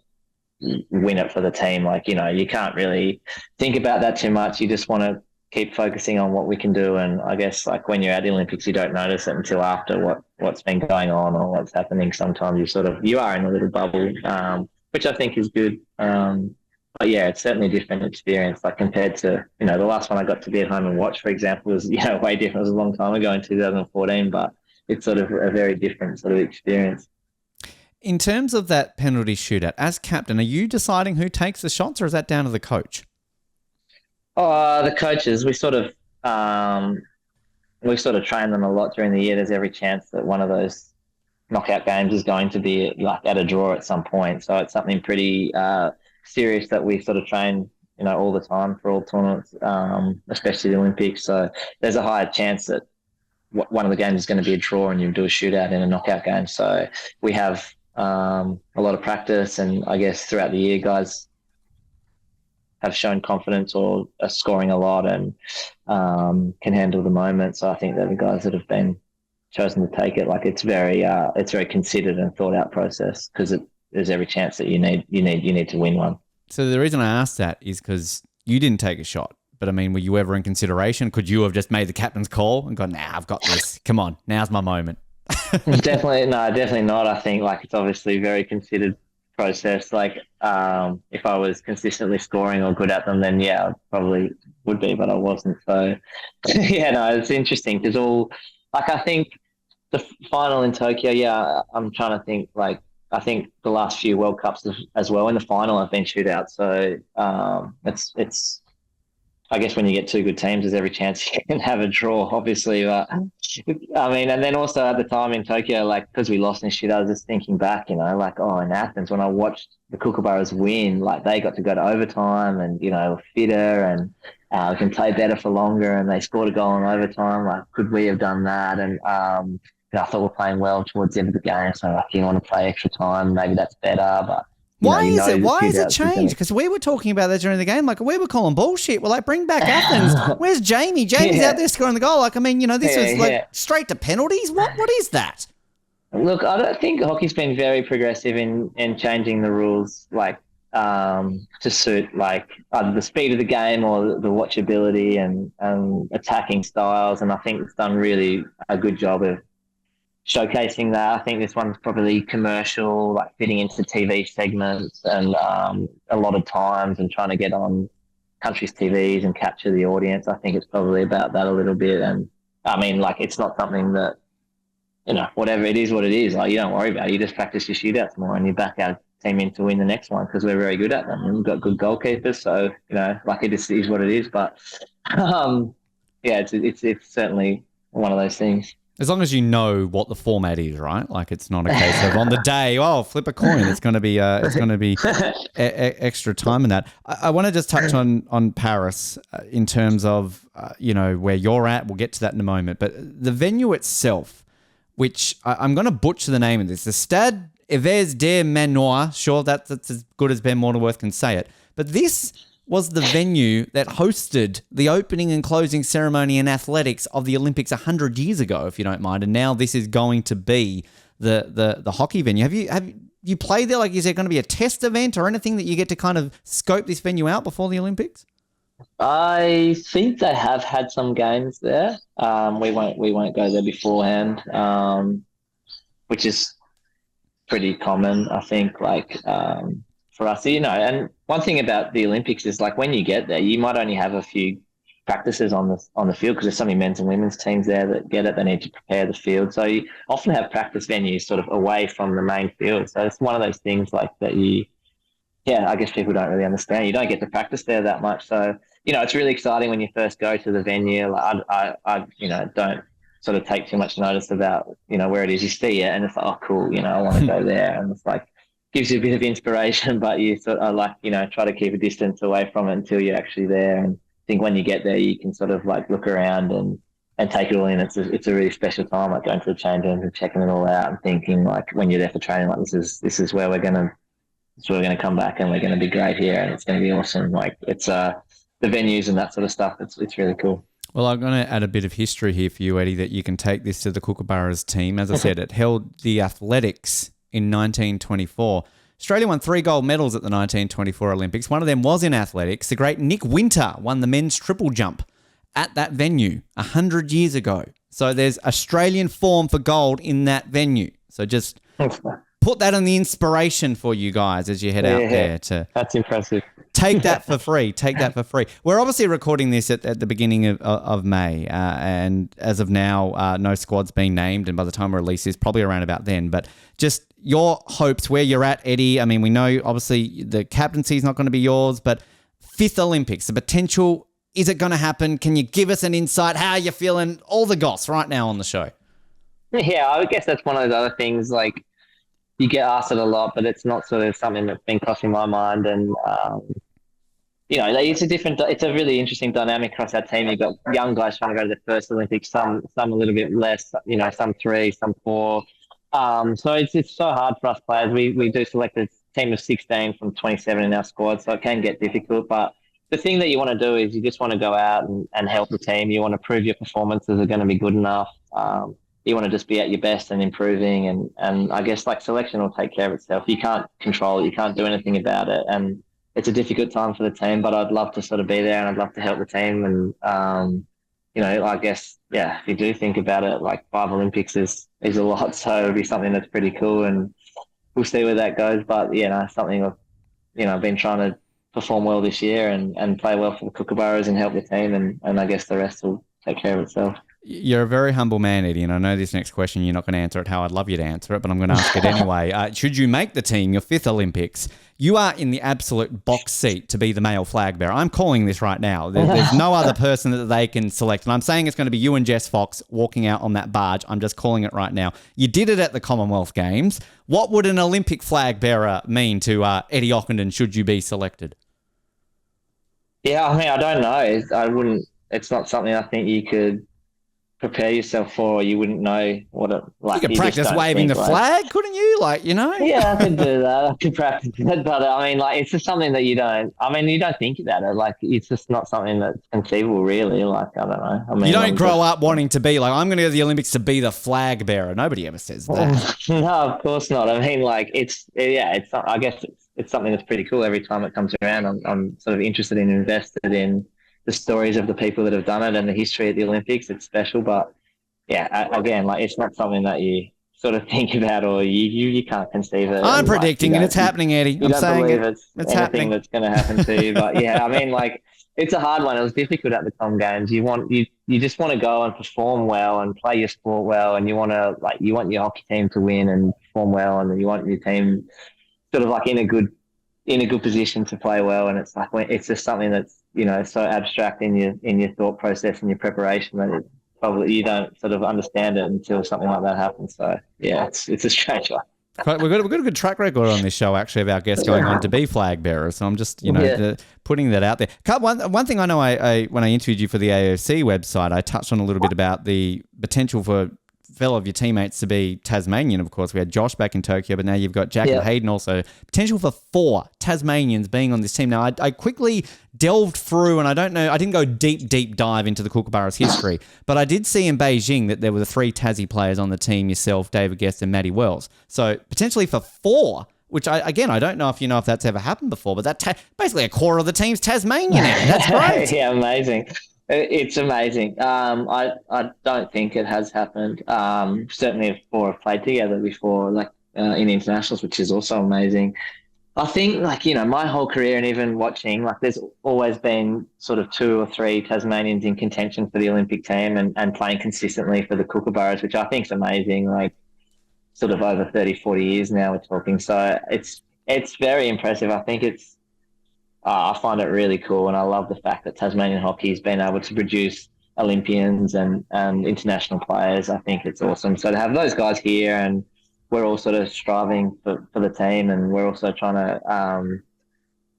win it for the team. Like, you can't really think about that too much. You just want to keep focusing on what we can do. And I guess like when you're at the Olympics, you don't notice it until after what's been going on or what's happening. Sometimes you are in a little bubble, which I think is good. But yeah, it's certainly a different experience, like compared to, the last one I got to be at home and watch, for example, was, way different. It was a long time ago in 2014, but it's sort of a very different sort of experience. In terms of that penalty shootout, as captain, are you deciding who takes the shots or is that down to the coach? The coaches, we sort of train them a lot during the year. There's every chance that one of those knockout games is going to be like at a draw at some point. So it's something pretty serious that we sort of train, all the time for all tournaments, especially the Olympics. So there's a higher chance that one of the games is going to be a draw and you do a shootout in a knockout game. So we have a lot of practice, and I guess throughout the year, guys have shown confidence or are scoring a lot and can handle the moment. So I think that the guys that have been chosen to take it, like it's very considered and thought out process because there's every chance that you need to win one. So the reason I asked that is because you didn't take a shot, but I mean, were you ever in consideration? Could you have just made the captain's call and gone, nah, I've got this. Come on, now's my moment. Definitely not. I think like it's obviously a very considered process. Like if I was consistently scoring or good at them, then yeah, I probably would be, but I wasn't. So yeah, no, it's interesting because I think the final in Tokyo, yeah, I'm trying to think like, I think the last few World Cups as well in the final have been shootouts. So it's I guess when you get two good teams, there's every chance you can have a draw, obviously. But I mean, and then also at the time in Tokyo, like because we lost in shootout, I was just thinking back, like in Athens when I watched the Kookaburras win, like they got to go to overtime and fitter and can play better for longer, and they scored a goal in overtime. Like, could we have done that? And I thought we're playing well towards the end of the game, so like you want to play extra time, maybe that's better. But why is it changed? Because we were talking about that during the game. Like we were calling bullshit. We're like, bring back Athens. Where's Jamie? Jamie's out there scoring the goal. Like, I mean, this was like straight to penalties. What is that? Look, I don't think hockey's been very progressive in changing the rules, like to suit like either the speed of the game or the watchability and attacking styles. And I think it's done really a good job of showcasing that. I think this one's probably commercial, like fitting into TV segments and a lot of times and trying to get on countries' TVs and capture the audience. I think it's probably about that a little bit. And I mean, like, it's not something that, whatever it is, what it is. Like, you don't worry about it. You just practice your shootouts more and you back our team in to win the next one because we're very good at them. And we've got good goalkeepers. So, like it just is what it is. But yeah, it's certainly one of those things. As long as you know what the format is, right? Like it's not a case of on the day, flip a coin. It's going to be extra time in that. I want to just touch on Paris in terms of where you're at. We'll get to that in a moment. But the venue itself, which I'm going to butcher the name of this. The Stade Yves des Manoirs. Sure, that's as good as Ben Mortimerworth can say it. But this was the venue that hosted the opening and closing ceremony in athletics of the Olympics 100 years ago, if you don't mind. And now this is going to be the hockey venue. Have you played there? Like, is there going to be a test event or anything that you get to kind of scope this venue out before the Olympics? I think they have had some games there. We won't go there beforehand, which is pretty common, I think. Like, for us, and one thing about the Olympics is, like, when you get there, you might only have a few practices on the field because there's so many men's and women's teams there that get it. They need to prepare the field, so you often have practice venues sort of away from the main field. So it's one of those things like that I guess people don't really understand. You don't get to practice there that much, so it's really exciting when you first go to the venue. Like, I don't sort of take too much notice about where it is. You see it and it's like, oh cool, I want to go there, and it's like gives you a bit of inspiration, but you sort of like try to keep a distance away from it until you're actually there. And I think when you get there, you can sort of like look around and take it all in. It's a really special time, like going to the change rooms and checking it all out and thinking, like, when you're there for training, like this is where we're gonna come back and we're gonna be great here and it's gonna be awesome. Like, it's the venues and that sort of stuff. It's really cool. Well, I'm going to add a bit of history here for you, Eddie, that you can take this to the Kookaburras team. As I said, it held the athletics in 1924. Australia won 3 gold medals at the 1924 Olympics. One of them was in athletics. The great Nick Winter won the men's triple jump at that venue 100 years ago. So there's Australian form for gold in that venue. So just put that on the inspiration for you guys as you head out there. That's impressive. Take that for free. Take that for free. We're obviously recording this at the beginning of May, and as of now, no squad's been named, and by the time we release this, probably around about then. But just your hopes, where you're at, Eddie. I mean, we know obviously the captaincy is not going to be yours, but 5th Olympics, the potential, is it going to happen? Can you give us an insight? How are you feeling? All the goss right now on the show. Yeah, I guess that's one of those other things, like, you get asked it a lot, but it's not sort of something that's been crossing my mind. And, it's a really interesting dynamic across our team. You've got young guys trying to go to the first Olympics, some a little bit less, some 3, some 4. So it's so hard for us players. We do select a team of 16 from 27 in our squad, so it can get difficult. But the thing that you want to do is you just want to go out and help the team. You want to prove your performances are going to be good enough. You want to just be at your best and improving, and I guess, like, selection will take care of itself. You can't control it. You can't do anything about it. And it's a difficult time for the team, but I'd love to sort of be there and I'd love to help the team. And, I guess, if you do think about it, like, 5 Olympics is a lot. So it'll be something that's pretty cool, and we'll see where that goes. But, something I've been trying to perform well this year and play well for the Kookaburras and help the team. And I guess the rest will take care of itself. You're a very humble man, Eddie, and I know this next question you're not going to answer it how I'd love you to answer it, but I'm going to ask it anyway. Should you make the team, your 5th Olympics, you are in the absolute box seat to be the male flag bearer. I'm calling this right now. There's no other person that they can select, and I'm saying it's going to be you and Jess Fox walking out on that barge. I'm just calling it right now. You did it at the Commonwealth Games. What would an Olympic flag bearer mean to Eddie Ockenden should you be selected? Yeah, I mean, I don't know. It's not something I think you could prepare yourself for. You wouldn't know what it like. You could practice waving the flag, couldn't you? Yeah, I could do that. I could practice it, but I mean, like, it's just something that you don't think about it. Like, it's just not something that's conceivable, really. Like, I don't know. I mean, you don't grow up wanting to be like, I'm going to go to the Olympics to be the flag bearer. Nobody ever says that. No, of course not. I mean, like, it's not, I guess it's something that's pretty cool every time it comes around. I'm sort of interested and invested in the stories of the people that have done it and the history at the Olympics. It's special, but again, like, it's not something that you sort of think about or you can't conceive it. I'm predicting it. It's happening, Eddie. I'm saying it's anything happening. That's going to happen to you. But I mean, like, it's a hard one. It was difficult at the Com Games. You just want to go and perform well and play your sport well, and you want your hockey team to win and perform well, and you want your team sort of like in a good position to play well. And it's like, it's just something that's so abstract in your thought process and your preparation that you don't sort of understand it until something like that happens. So it's a strange one. We've got a good track record on this show, actually, of our guests going on to be flag bearers. So I'm just, putting that out there. One thing I know, I when I interviewed you for the AOC website, I touched on a little bit about the potential for fellow of your teammates to be Tasmanian, of course. We had Josh back in Tokyo, but now you've got Jack and Hayden also. Potential for 4 Tasmanians being on this team. Now, I quickly delved through, and I don't know, I didn't go deep dive into the Kookaburras history, but I did see in Beijing that there were the 3 Tassie players on the team, yourself, David Guest, and Matty Wells. So potentially for 4, which I don't know if that's ever happened before, but basically a core of the team's Tasmanian. That's great. Yeah, amazing. It's amazing. I don't think it has happened. Certainly if 4 have played together before, like in internationals, which is also amazing. I think, like, my whole career and even watching, like, there's always been sort of 2 or 3 Tasmanians in contention for the Olympic team and playing consistently for the Kookaburras, which I think is amazing. Like, sort of over 30, 40 years now we're talking. So it's very impressive. I think I find it really cool, and I love the fact that Tasmanian hockey has been able to produce Olympians and international players. I think it's awesome. So to have those guys here, and we're all sort of striving for the team, and we're also trying to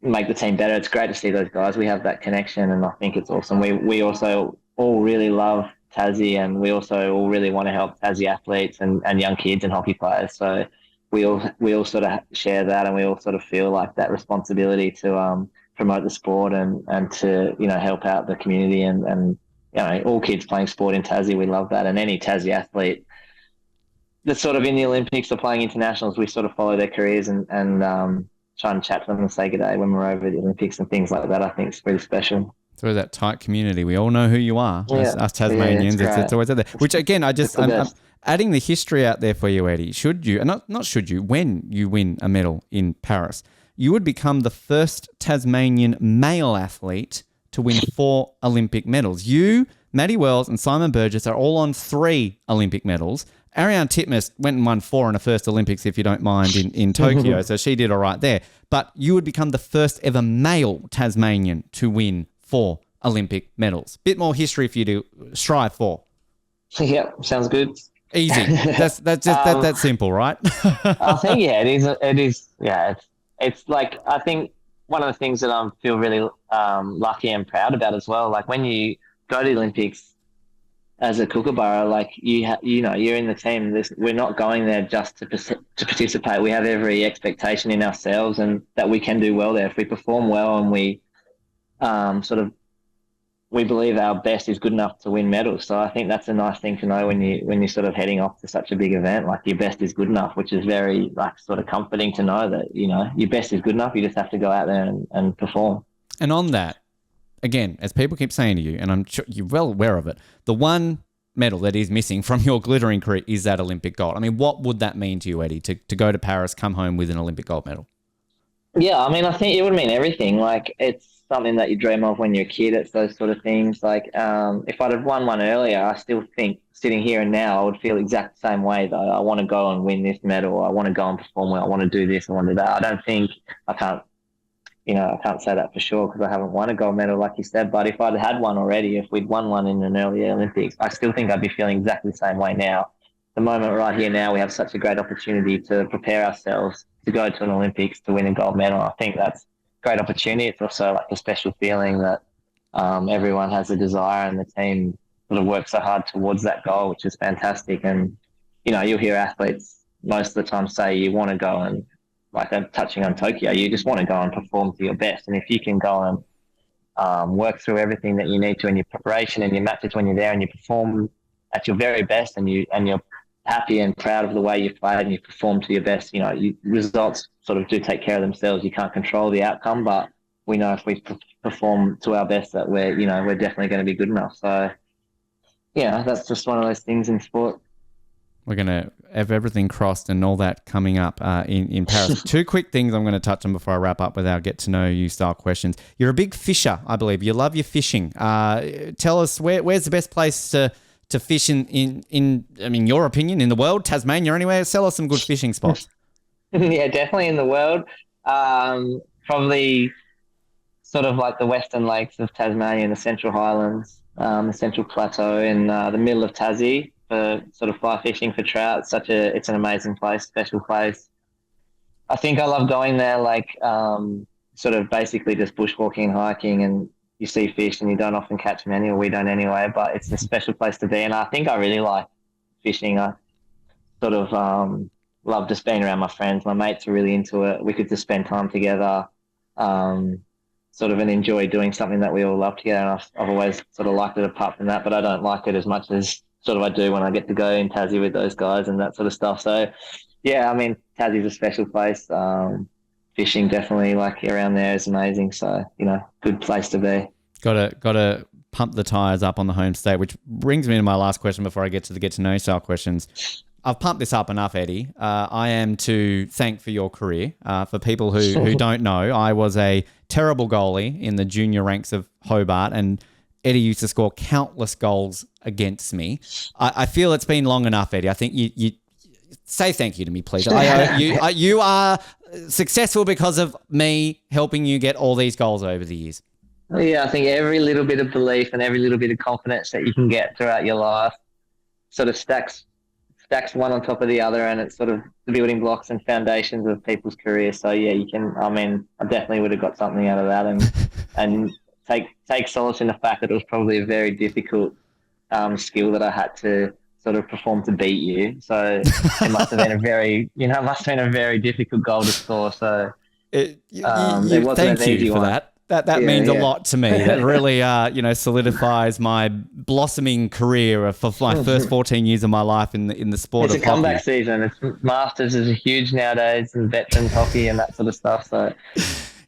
make the team better. It's great to see those guys. We have that connection, and I think it's awesome. We also all really love Tassie, and we also all really want to help Tassie athletes and young kids and hockey players. So we all sort of share that, and we all sort of feel like that responsibility to promote the sport and to help out the community and all kids playing sport in Tassie. We love that, and any Tassie athlete that's sort of in the Olympics or playing internationals, we sort of follow their careers and try and chat to them and say good day when we're over the Olympics and things like that. I think it's pretty special. Through that tight community, we all know who you are. Us Tasmanians, it's always out there. Which again, I'm adding the history out there for you, Eddie. Should you, and not should you, when you win a medal in Paris, you would become the first Tasmanian male athlete to win 4 Olympic medals. You, Matty Wells, and Simon Burgess are all on 3 Olympic medals. Ariane Titmus went and won 4 in her first Olympics, if you don't mind, in Tokyo, so she did all right there. But you would become the first ever male Tasmanian to win 4 Olympic medals. Bit more history for you to strive for. Yeah, sounds good. Easy. That's that simple, right? I think it is. Yeah, it's like, I think one of the things that I feel really lucky and proud about as well. Like when you go to the Olympics as a Kookaburra, like you're in the team. We're not going there just to participate. We have every expectation in ourselves and that we can do well there. If we perform well and we we believe our best is good enough to win medals. So I think that's a nice thing to know when you're sort of heading off to such a big event. Like your best is good enough, which is very sort of comforting to know that your best is good enough. You just have to go out there and perform. And on that, again, as people keep saying to you, and I'm sure you're well aware of it, the one medal that is missing from your glittering career is that Olympic gold. I mean, what would that mean to you, Eddie, to go to Paris, come home with an Olympic gold medal? Yeah, I mean, I think it would mean everything. Like, it's something that you dream of when you're a kid. It's those sort of things. Like, if I'd have won one earlier, I still think sitting here and now, I would feel exact same way, though. I want to go and win this medal. I want to go and perform well. I want to do this. I want to do that. I don't think I can't say that for sure because I haven't won a gold medal, like you said. But if I'd had one already, if we'd won one in an earlier Olympics, I still think I'd be feeling exactly the same way now. The moment right here now, we have such a great opportunity to prepare ourselves to go to an Olympics to win a gold medal. I think that's a great opportunity. It's also like a special feeling that everyone has a desire and the team sort of works so hard towards that goal, which is fantastic. And, you'll hear athletes most of the time say you want to go and, like I'm touching on Tokyo, you just want to go and perform to your best. And if you can go and work through everything that you need to in your preparation and your matches when you're there and you perform at your very best and you're happy and proud of the way you've played and you perform to your best, results sort of do take care of themselves. You can't control the outcome, but we know if we perform to our best that we're definitely going to be good enough. So, yeah, that's just one of those things in sport. We're going to have everything crossed and all that coming up in Paris. 2 quick things I'm going to touch on before I wrap up with our get-to-know-you style questions. You're a big fisher, I believe. You love your fishing. Tell us, where's the best place to fish in your opinion, in the world, Tasmania or anywhere? Sell us some good fishing spots. Yeah, definitely in the world. Probably sort of like the western lakes of Tasmania and the Central Highlands, the Central Plateau and the middle of Tassie for sort of fly fishing for trout. It's an amazing place, special place. I think I love going there, like sort of basically just bushwalking and hiking, and you see fish and you don't often catch them anyway. We don't anyway, but it's a special place to be. And I think I really like fishing. I sort of love just being around my friends. My mates are really into it. We could just spend time together, sort of, and enjoy doing something that we all love together. And I've always sort of liked it apart from that, but I don't like it as much as sort of I do when I get to go in Tassie with those guys and that sort of stuff. So, yeah, I mean, Tassie's a special place. Fishing definitely, like, around there is amazing. So, good place to be. Gotta pump the tires up on the home state, which brings me to my last question before I get to the get to know you style questions. I've pumped this up enough, Eddie. I am to thank for your career. For people who don't know, I was a terrible goalie in the junior ranks of Hobart, and Eddie used to score countless goals against me. I feel it's been long enough, Eddie. I think you say thank you to me, please. You are successful because of me helping you get all these goals over the years. Yeah, I think every little bit of belief and every little bit of confidence that you can get throughout your life sort of stacks one on top of the other, and it's sort of the building blocks and foundations of people's careers. So yeah, I definitely would have got something out of that, and take solace in the fact that it was probably a very difficult skill that I had to sort of perform to beat you. So it must have been a very difficult goal to score. So it wasn't thank an easy you for one. That means a lot to me. That really, solidifies my blossoming career for my first 14 years of my life in the sport of hockey. It's a comeback season. Masters is huge nowadays, and veterans hockey and that sort of stuff. So,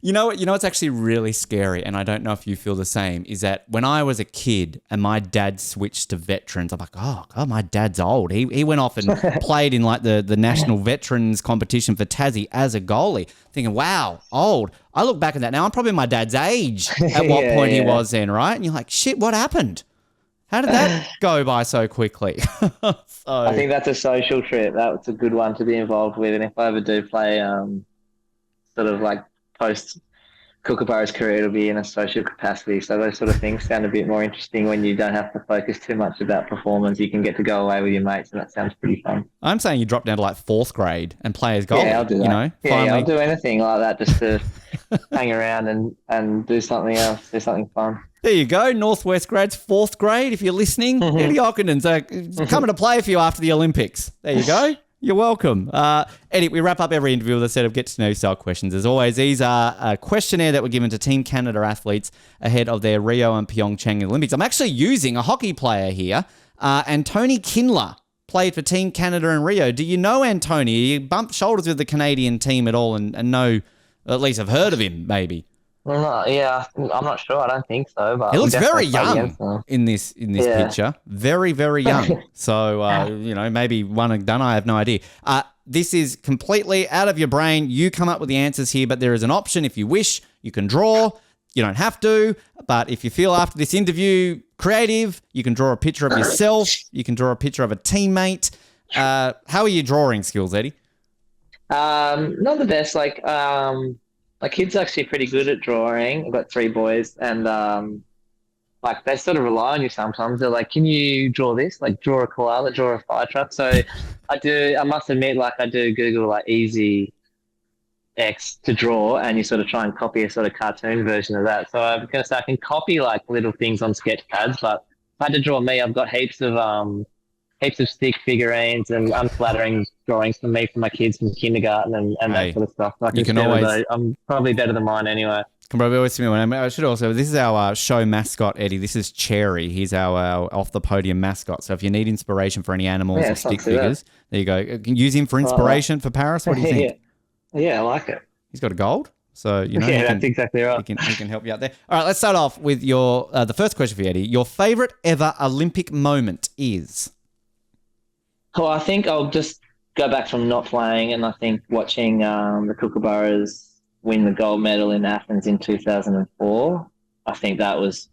what's actually really scary, and I don't know if you feel the same, is that when I was a kid and my dad switched to veterans, I'm like, oh God, my dad's old. He went off and played in like the national veterans competition for Tassie as a goalie, thinking, wow, old. I look back at that now, I'm probably my dad's age at what point he was then, right? And you're like, shit, what happened? How did that go by so quickly? I think that's a social trip. That's a good one to be involved with. And if I ever do play sort of like post Kookaburra's career, it'll be in a social capacity. So those sort of things sound a bit more interesting when you don't have to focus too much about performance. You can get to go away with your mates, and that sounds pretty fun. I'm saying you drop down to like 4th grade and play as goalie. Yeah, I'll do that. I'll do anything like that just to hang around and do something else, do something fun. There you go, Northwest grads, 4th grade. If you're listening, Eddie Ockenden's coming to play for you after the Olympics. There you go. You're welcome. Eddie, we wrap up every interview with a set of get-to-know style questions. As always, these are a questionnaire that were given to Team Canada athletes ahead of their Rio and Pyeongchang Olympics. I'm actually using a hockey player here, Antony Kindler played for Team Canada in Rio. Do you know Antony? You bumped shoulders with the Canadian team at all and know, at least have heard of him, maybe? Yeah, I'm not sure. I don't think so. But he looks very young in this picture. Very, very young. So, maybe one and done. I have no idea. This is completely out of your brain. You come up with the answers here, but there is an option. If you wish, you can draw. You don't have to. But if you feel after this interview creative, you can draw a picture of yourself. You can draw a picture of a teammate. How are your drawing skills, Eddie? Not the best. My kid's actually pretty good at drawing. I've got 3 boys, and they sort of rely on you sometimes. They're like, "Can you draw this? Like, draw a koala, draw a fire truck." So I must admit, I do Google easy X to draw, and you sort of try and copy a sort of cartoon version of that. So I'm gonna say I can copy little things on sketch pads, but if I had to draw me, I've got heaps of stick figurines and unflattering drawings from my kids from kindergarten and that sort of stuff. I'm probably better than mine anyway. Can probably always see me when I should also. This is our show mascot, Eddie. This is Cherry. He's our off the podium mascot. So if you need inspiration for any animals or stick figures, there you go. You can use him for inspiration for Paris. What do you think? Yeah, I like it. He's got a gold. So that's exactly right. He can help you out there. All right, let's start off with your the first question for you, Eddie. Your favorite ever Olympic moment is? Well, I think I'll just go back from not playing, and I think watching the Kookaburras win the gold medal in Athens in 2004. I think I was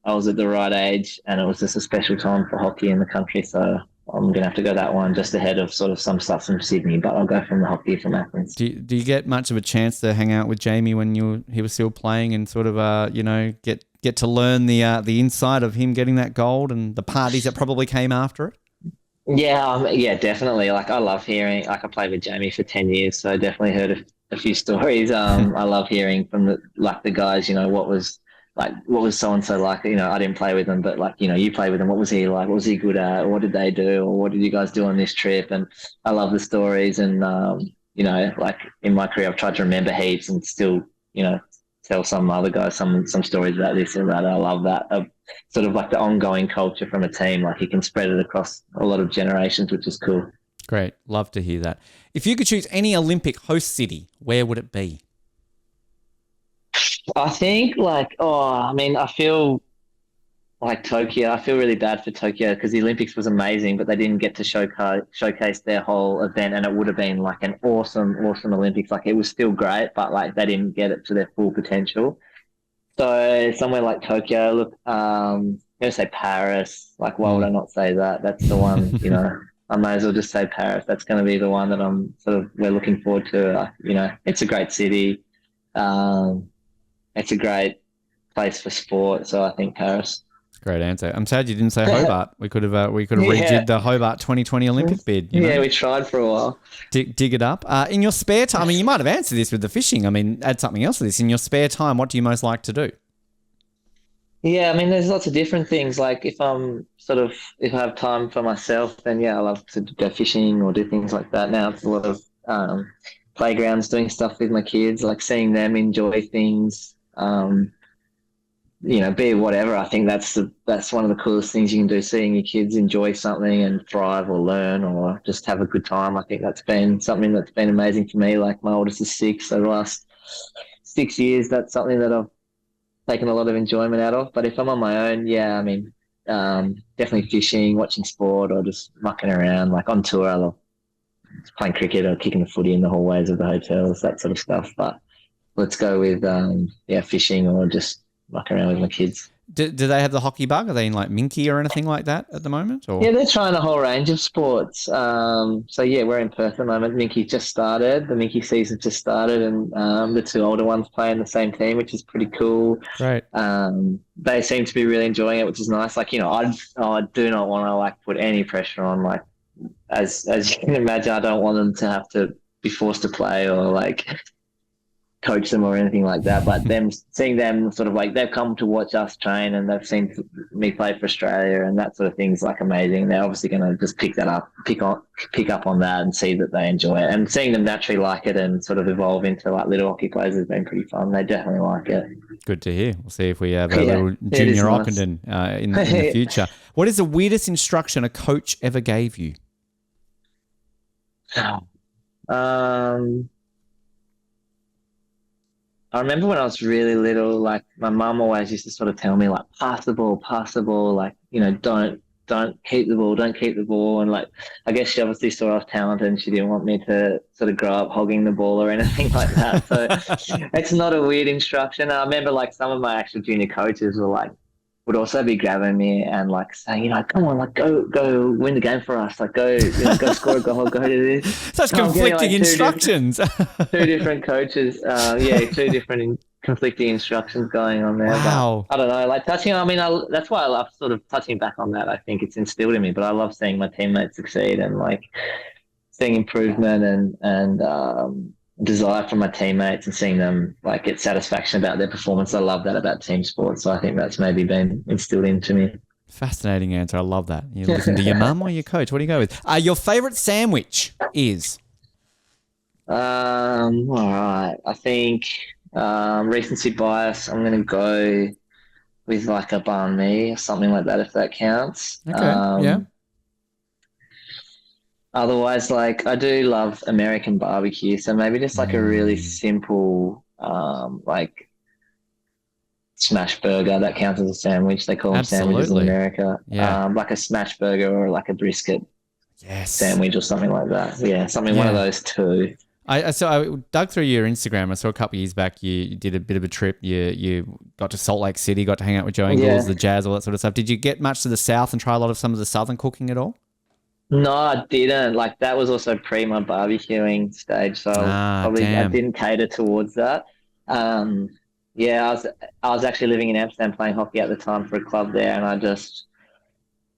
at the right age, and it was just a special time for hockey in the country. So I'm going to have to go that one just ahead of sort of some stuff from Sydney, but I'll go from the hockey from Athens. Do you get much of a chance to hang out with Jamie when he was still playing and sort of get to learn the inside of him getting that gold and the parties that probably came after it? Yeah, definitely. I love hearing. I played with Jamie for 10 years, so I definitely heard a few stories. I love hearing from the guys. What was like, what was so and so like? You know, I didn't play with them, but like, you know, you play with them. What was he like? What was he good at? What did they do? Or what did you guys do on this trip? And I love the stories. And you know, like in my career, I've tried to remember heaps and still, you know, tell some other guys some stories about this or that. I love that. Sort of like the ongoing culture from a team. Like you can spread it across a lot of generations, which is cool. Great. Love to hear that. If you could choose any Olympic host city, where would it be? I think like, I mean, I feel like Tokyo. I feel really bad for Tokyo because the Olympics was amazing, but they didn't get to showcase their whole event, and it would have been like an awesome Olympics. Like it was still great, but like they didn't get it to their full potential. So somewhere like Tokyo, look, I'm gonna say Paris. Like, why would I not say that? That's the one, you know. I may as well just say Paris. That's going to be the one that we're looking forward to. You know, it's a great city. Um, it's a great place for sport. So I think Paris. Great answer. I'm sad you didn't say Hobart. We could have Yeah. rejigged the Hobart 2020 Olympic bid. You know? Yeah, we tried for a while. Dig it up. In your spare time, I mean, you might have answered this with the fishing. I mean, add something else to this. In your spare time, what do you most like to do? Yeah, I mean, there's lots of different things. Like if I have time for myself, then yeah, I love to go fishing or do things like that. Now it's a lot of playgrounds, doing stuff with my kids, like seeing them enjoy things. You know, be it whatever. I think that's one of the coolest things you can do, seeing your kids enjoy something and thrive or learn or just have a good time. I think that's been something that's been amazing for me. Like my oldest is 6, so the last 6 years, that's something that I've taken a lot of enjoyment out of. But if I'm on my own, yeah, I mean, definitely fishing, watching sport, or just mucking around. Like on tour, I love playing cricket or kicking the footy in the hallways of the hotels, that sort of stuff. But let's go with fishing or just mucking around with my kids. Do they have the hockey bug? Are they in like Minky or anything like that at the moment? Or? Yeah, they're trying a whole range of sports. So yeah, we're in Perth at the moment. Minky just started. The Minky season just started, and the 2 older ones play in the same team, which is pretty cool. Great. They seem to be really enjoying it, which is nice. Like, you know, I do not want to like put any pressure on. Like, as you can imagine, I don't want them to have to be forced to play or like coach them or anything like that, but seeing them sort of like they've come to watch us train and they've seen me play for Australia and that sort of thing is like amazing. They're obviously going to just pick up on that and see that they enjoy it, and seeing them naturally like it and sort of evolve into like little hockey players has been pretty fun. They definitely like it. Good to hear. We'll see if we have a little junior Ockenden in the future. What is the weirdest instruction a coach ever gave you? I remember when I was really little, like my mum always used to sort of tell me like, pass the ball, like, you know, don't keep the ball. And like, I guess she obviously saw I was talented and she didn't want me to sort of grow up hogging the ball or anything like that. So it's not a weird instruction. I remember like some of my actual junior coaches were like, would also be grabbing me and like saying, you know, come on, like go win the game for us. Like go score a goal, go do this. Such conflicting instructions. Two different coaches. Two different conflicting instructions going on there. Wow. But I don't know, like touching, I mean, that's why I love sort of touching back on that. I think it's instilled in me, but I love seeing my teammates succeed and like seeing improvement and desire from my teammates and seeing them like get satisfaction about their performance. I love that about team sports. So I think that's maybe been instilled into me. Fascinating answer. I love that. You listen to your mum or your coach? What do you go with? Your favourite sandwich is? All right. I think recency bias, I'm going to go with like a banh mi or something like that, if that counts. Okay, yeah. Otherwise, like I do love American barbecue, so maybe just like a really simple, like smash burger that counts as a sandwich. They call them sandwiches in America. Yeah. Like a smash burger or like a brisket sandwich or something like that. Yeah, one of those two. I dug through your Instagram. I saw a couple of years back you did a bit of a trip. You got to Salt Lake City, got to hang out with Joe Ingles, the Jazz, all that sort of stuff. Did you get much to the South and try a lot of some of the Southern cooking at all? No, I didn't. Like that was also pre my barbecuing stage, so I didn't cater towards that. I was actually living in Amsterdam playing hockey at the time for a club there, and I just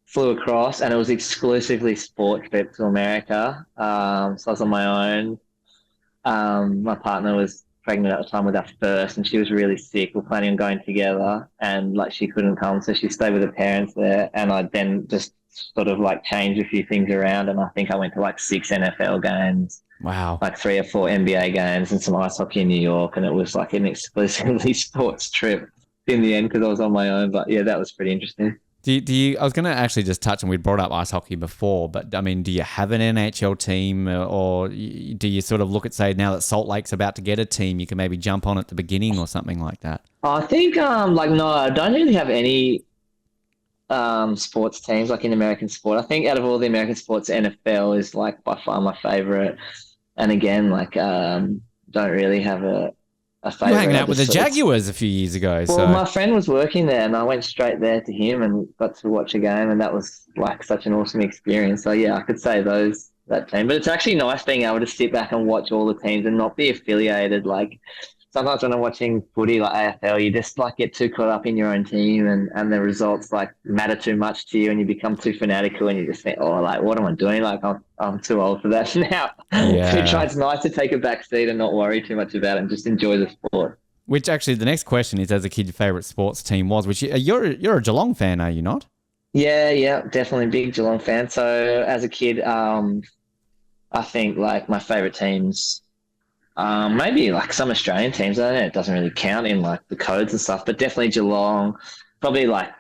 flew across, and it was exclusively sport trip to America. So I was on my own. My partner was pregnant at the time with our first, and she was really sick. We're planning on going together, and like she couldn't come, so she stayed with her parents there. And I then just sort of like changed a few things around, and I think I went to like 6 NFL games. Wow. Like 3 or 4 NBA games and some ice hockey in New York, and it was like an exclusively sports trip in the end because I was on my own. But yeah, that was pretty interesting. Do you, I was going to actually just touch on, we'd brought up ice hockey before, but I mean, do you have an NHL team or do you sort of look at, say, now that Salt Lake's about to get a team, you can maybe jump on at the beginning or something like that? I think, like, no, I don't really have any sports teams like in American sport. I think out of all the American sports, NFL is like by far my favorite. And again, like, don't really have a favorite. You were hanging out with the Jaguars a few years ago. Well, my friend was working there, and I went straight there to him and got to watch a game, and that was like such an awesome experience. So yeah, I could say that team. But it's actually nice being able to sit back and watch all the teams and not be affiliated. Like sometimes when I'm watching footy like AFL, you just like get too caught up in your own team, and the results like matter too much to you, and you become too fanatical, and you just think, oh, like what am I doing? Like I'm too old for that now. Yeah. It's nice to take a back seat and not worry too much about it and just enjoy the sport. Which actually, the next question is, as a kid, your favourite sports team was, which you're a Geelong fan, are you not? Yeah, definitely a big Geelong fan. So as a kid, I think like my favourite teams, maybe like some Australian teams. I don't know, it doesn't really count in like the codes and stuff, but definitely Geelong, probably like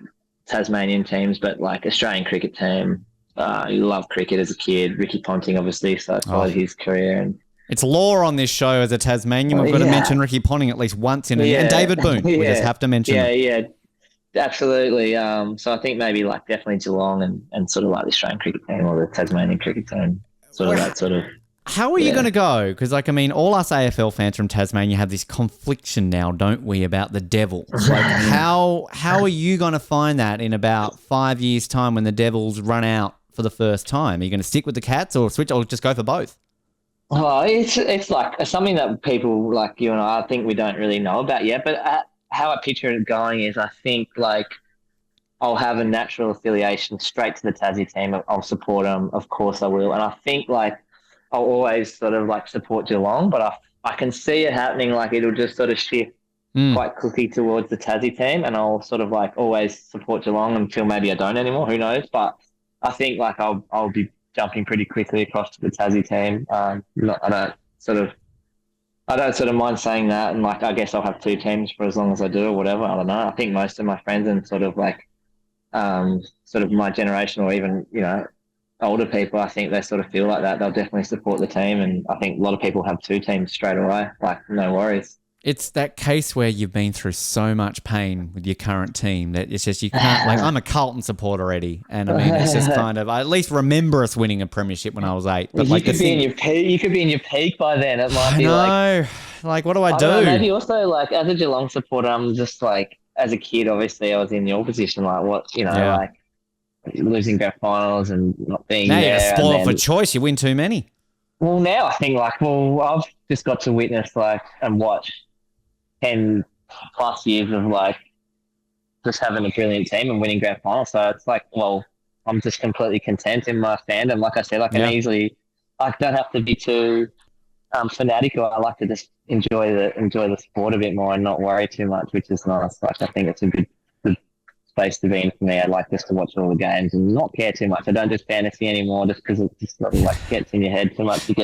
Tasmanian teams, but like Australian cricket team. You love cricket as a kid. Ricky Ponting, obviously, so I followed his career. And it's law on this show as a Tasmanian. We've got to mention Ricky Ponting at least once in it. And David Boone. We just have to mention him. Yeah, absolutely. So I think maybe like definitely Geelong and sort of like the Australian cricket team or the Tasmanian cricket team. How are you going to go? Because, like, I mean, all us AFL fans from Tasmania have this confliction now, don't we, about the Devils? Like, how are you going to find that in about 5 years' time when the Devils run out for the first time? Are you going to stick with the Cats or switch or just go for both? Oh, it's like something that people like you and I think we don't really know about yet. But how I picture it going is I think like I'll have a natural affiliation straight to the Tassie team. I'll support them. Of course I will. And I think like I'll always sort of like support Geelong, but I can see it happening. Like it'll just sort of shift quite quickly towards the Tassie team, and I'll sort of like always support Geelong until maybe I don't anymore. Who knows? But I think like I'll be jumping pretty quickly across to the Tassie team. I don't sort of mind saying that, and like I guess I'll have 2 teams for as long as I do or whatever. I don't know. I think most of my friends and sort of like sort of my generation or even older people, I think they sort of feel like that. They'll definitely support the team, and I think a lot of people have 2 teams straight away. Like no worries. It's that case where you've been through so much pain with your current team that it's just you can't. Like I'm a Carlton supporter already, and I mean it's just kind of I at least remember us winning a premiership when I was 8. But you could be in your peak. You could be in your peak by then. It might be like what do I do? Know, maybe also like as a Geelong supporter, I'm just like as a kid. Obviously, I was in your position. Like what like losing grand finals and not being now there. You're spoiled for choice. You win too many. Well, now I think I've just got to witness and watch 10 plus years of like just having a brilliant team and winning grand finals. So it's like, well, I'm just completely content in my fandom. Like I said, I can easily, I don't have to be too fanatical. I like to just enjoy the sport a bit more and not worry too much, which is nice. Like I think it's a good space to be in for me. I like just to watch all the games and not care too much. I don't do fantasy anymore just because it just sort of like gets in your head too much. You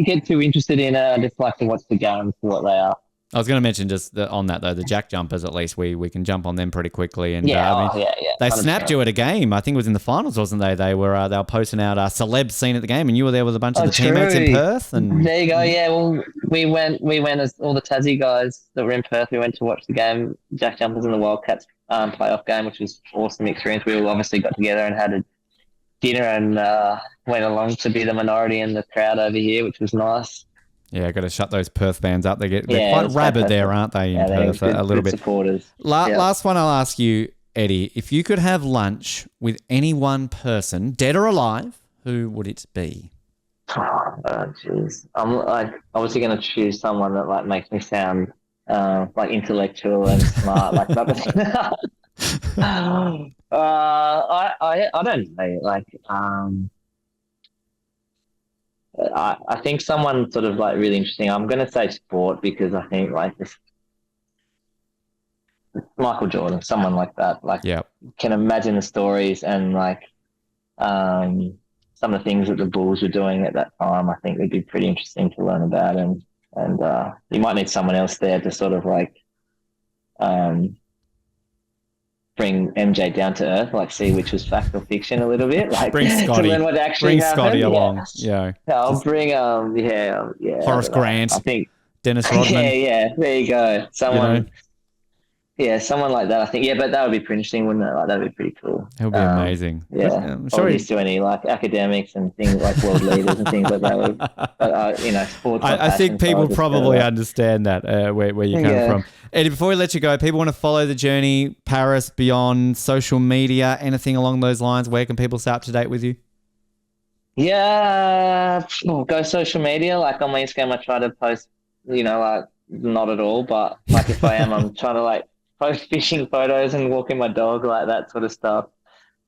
get too interested in it. I just like to watch the games for what they are. I was going to mention just on that though, the jack jumpers. At least we can jump on them pretty quickly. And they snapped you at a game. I think it was in the finals, wasn't they? They were posting out a celeb scene at the game, and you were there with a bunch of the teammates in Perth. And there you go. Yeah, well, we went as all the Tassie guys that were in Perth. We went to watch the game, jack jumpers in the Wildcats playoff game, which was an awesome experience. We all obviously got together and had a dinner and went along to be the minority in the crowd over here, which was nice. Yeah, got to shut those Perth fans up. They're quite rabid there, aren't they, in Perth? A little bit. Supporters. Last one I'll ask you, Eddie. If you could have lunch with any one person, dead or alive, who would it be? Oh, jeez. I'm like obviously going to choose someone that like makes me sound like intellectual and smart. Like that. I don't know. Like I think someone sort of like really interesting. I'm going to say sport because I think like this Michael Jordan, someone like that, like Yeah. can imagine the stories and like some of the things that the Bulls were doing at that time. I think would be pretty interesting to learn about, and you might need someone else there to sort of like um, bring MJ down to earth, like see which was fact or fiction a little bit, like Bring to Scotty. learn what actually Bring happened. Scotty Yeah. along. Yeah. I'll Just bring yeah. I Horace don't know. Grant. I think Dennis Rodman. yeah. There you go. You know, Someone like that. I think but that would be pretty interesting, wouldn't it? Like that would be pretty cool. it would be amazing. Yeah, I'm sure. sure Used to any like academics and things like world leaders and things like that. Sports. I think people probably understand that where you come from. Eddie, before we let you go, people want to follow the journey, Paris, beyond, social media, anything along those lines. Where can people stay up to date with you? Yeah, go social media. Like on my Instagram, I try to post, like not at all, but like if I am, I'm trying to like post fishing photos and walking my dog, like that sort of stuff.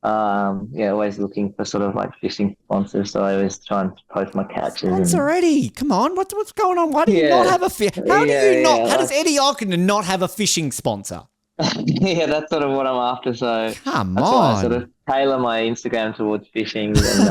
Always looking for sort of like fishing sponsors. So I always try and post my catches. Sponsor Eddie, come on, what's going on? Why do you not have a How do you not? How does Eddie Ockenden not have a fishing sponsor? Yeah, that's sort of what I'm after. So come on, why I sort of tailor my Instagram towards fishing. And,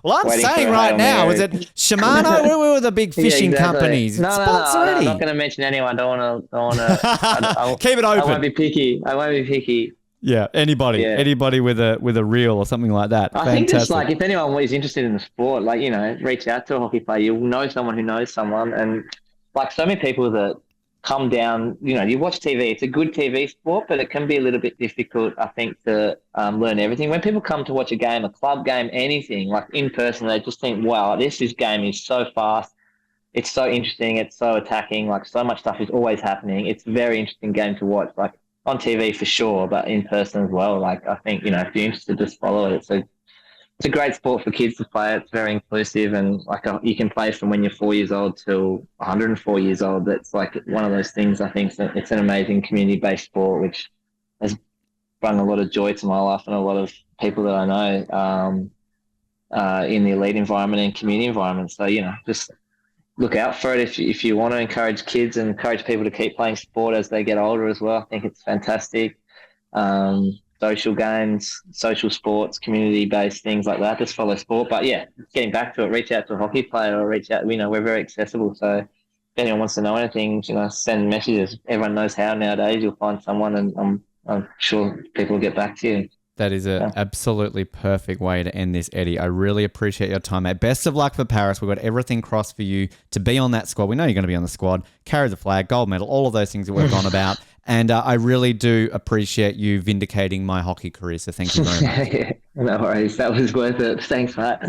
well, I'm saying right now, is it Shimano? We were the big fishing companies. No, sponsor Eddie. I'm not going to mention anyone. I don't want to. Keep it open. I won't be picky. Yeah, anybody with a reel or something like that. I think just like if anyone is interested in the sport, like reach out to a hockey player. You'll know someone who knows someone, and like so many people that come down. You watch TV. It's a good TV sport, but it can be a little bit difficult, I think, to learn everything. When people come to watch a game, a club game, anything like in person, they just think, "Wow, this game is so fast. It's so interesting. It's so attacking. Like so much stuff is always happening. It's a very interesting game to watch." Like on TV for sure, but in person as well. Like I think if you're interested, just follow it. It's a great sport for kids to play. It's very inclusive, and like you can play from when you're 4 years old till 104 years old. That's like one of those things. I think it's an amazing community-based sport, which has brought a lot of joy to my life and a lot of people that I know in the elite environment and community environment. So just look out for it if you want to encourage kids and encourage people to keep playing sport as they get older as well. I think it's fantastic. Social games, social sports, community-based things like that. Just follow sport. But yeah, getting back to it, reach out to a hockey player or reach out. We're very accessible. So if anyone wants to know anything, send messages. Everyone knows how nowadays. You'll find someone, and I'm sure people will get back to you. That is an absolutely perfect way to end this, Eddie. I really appreciate your time, mate. Best of luck for Paris. We've got everything crossed for you to be on that squad. We know you're going to be on the squad, carry the flag, gold medal, all of those things that we've gone about. And I really do appreciate you vindicating my hockey career. So thank you very much. No worries. That was worth it. Thanks, Matt.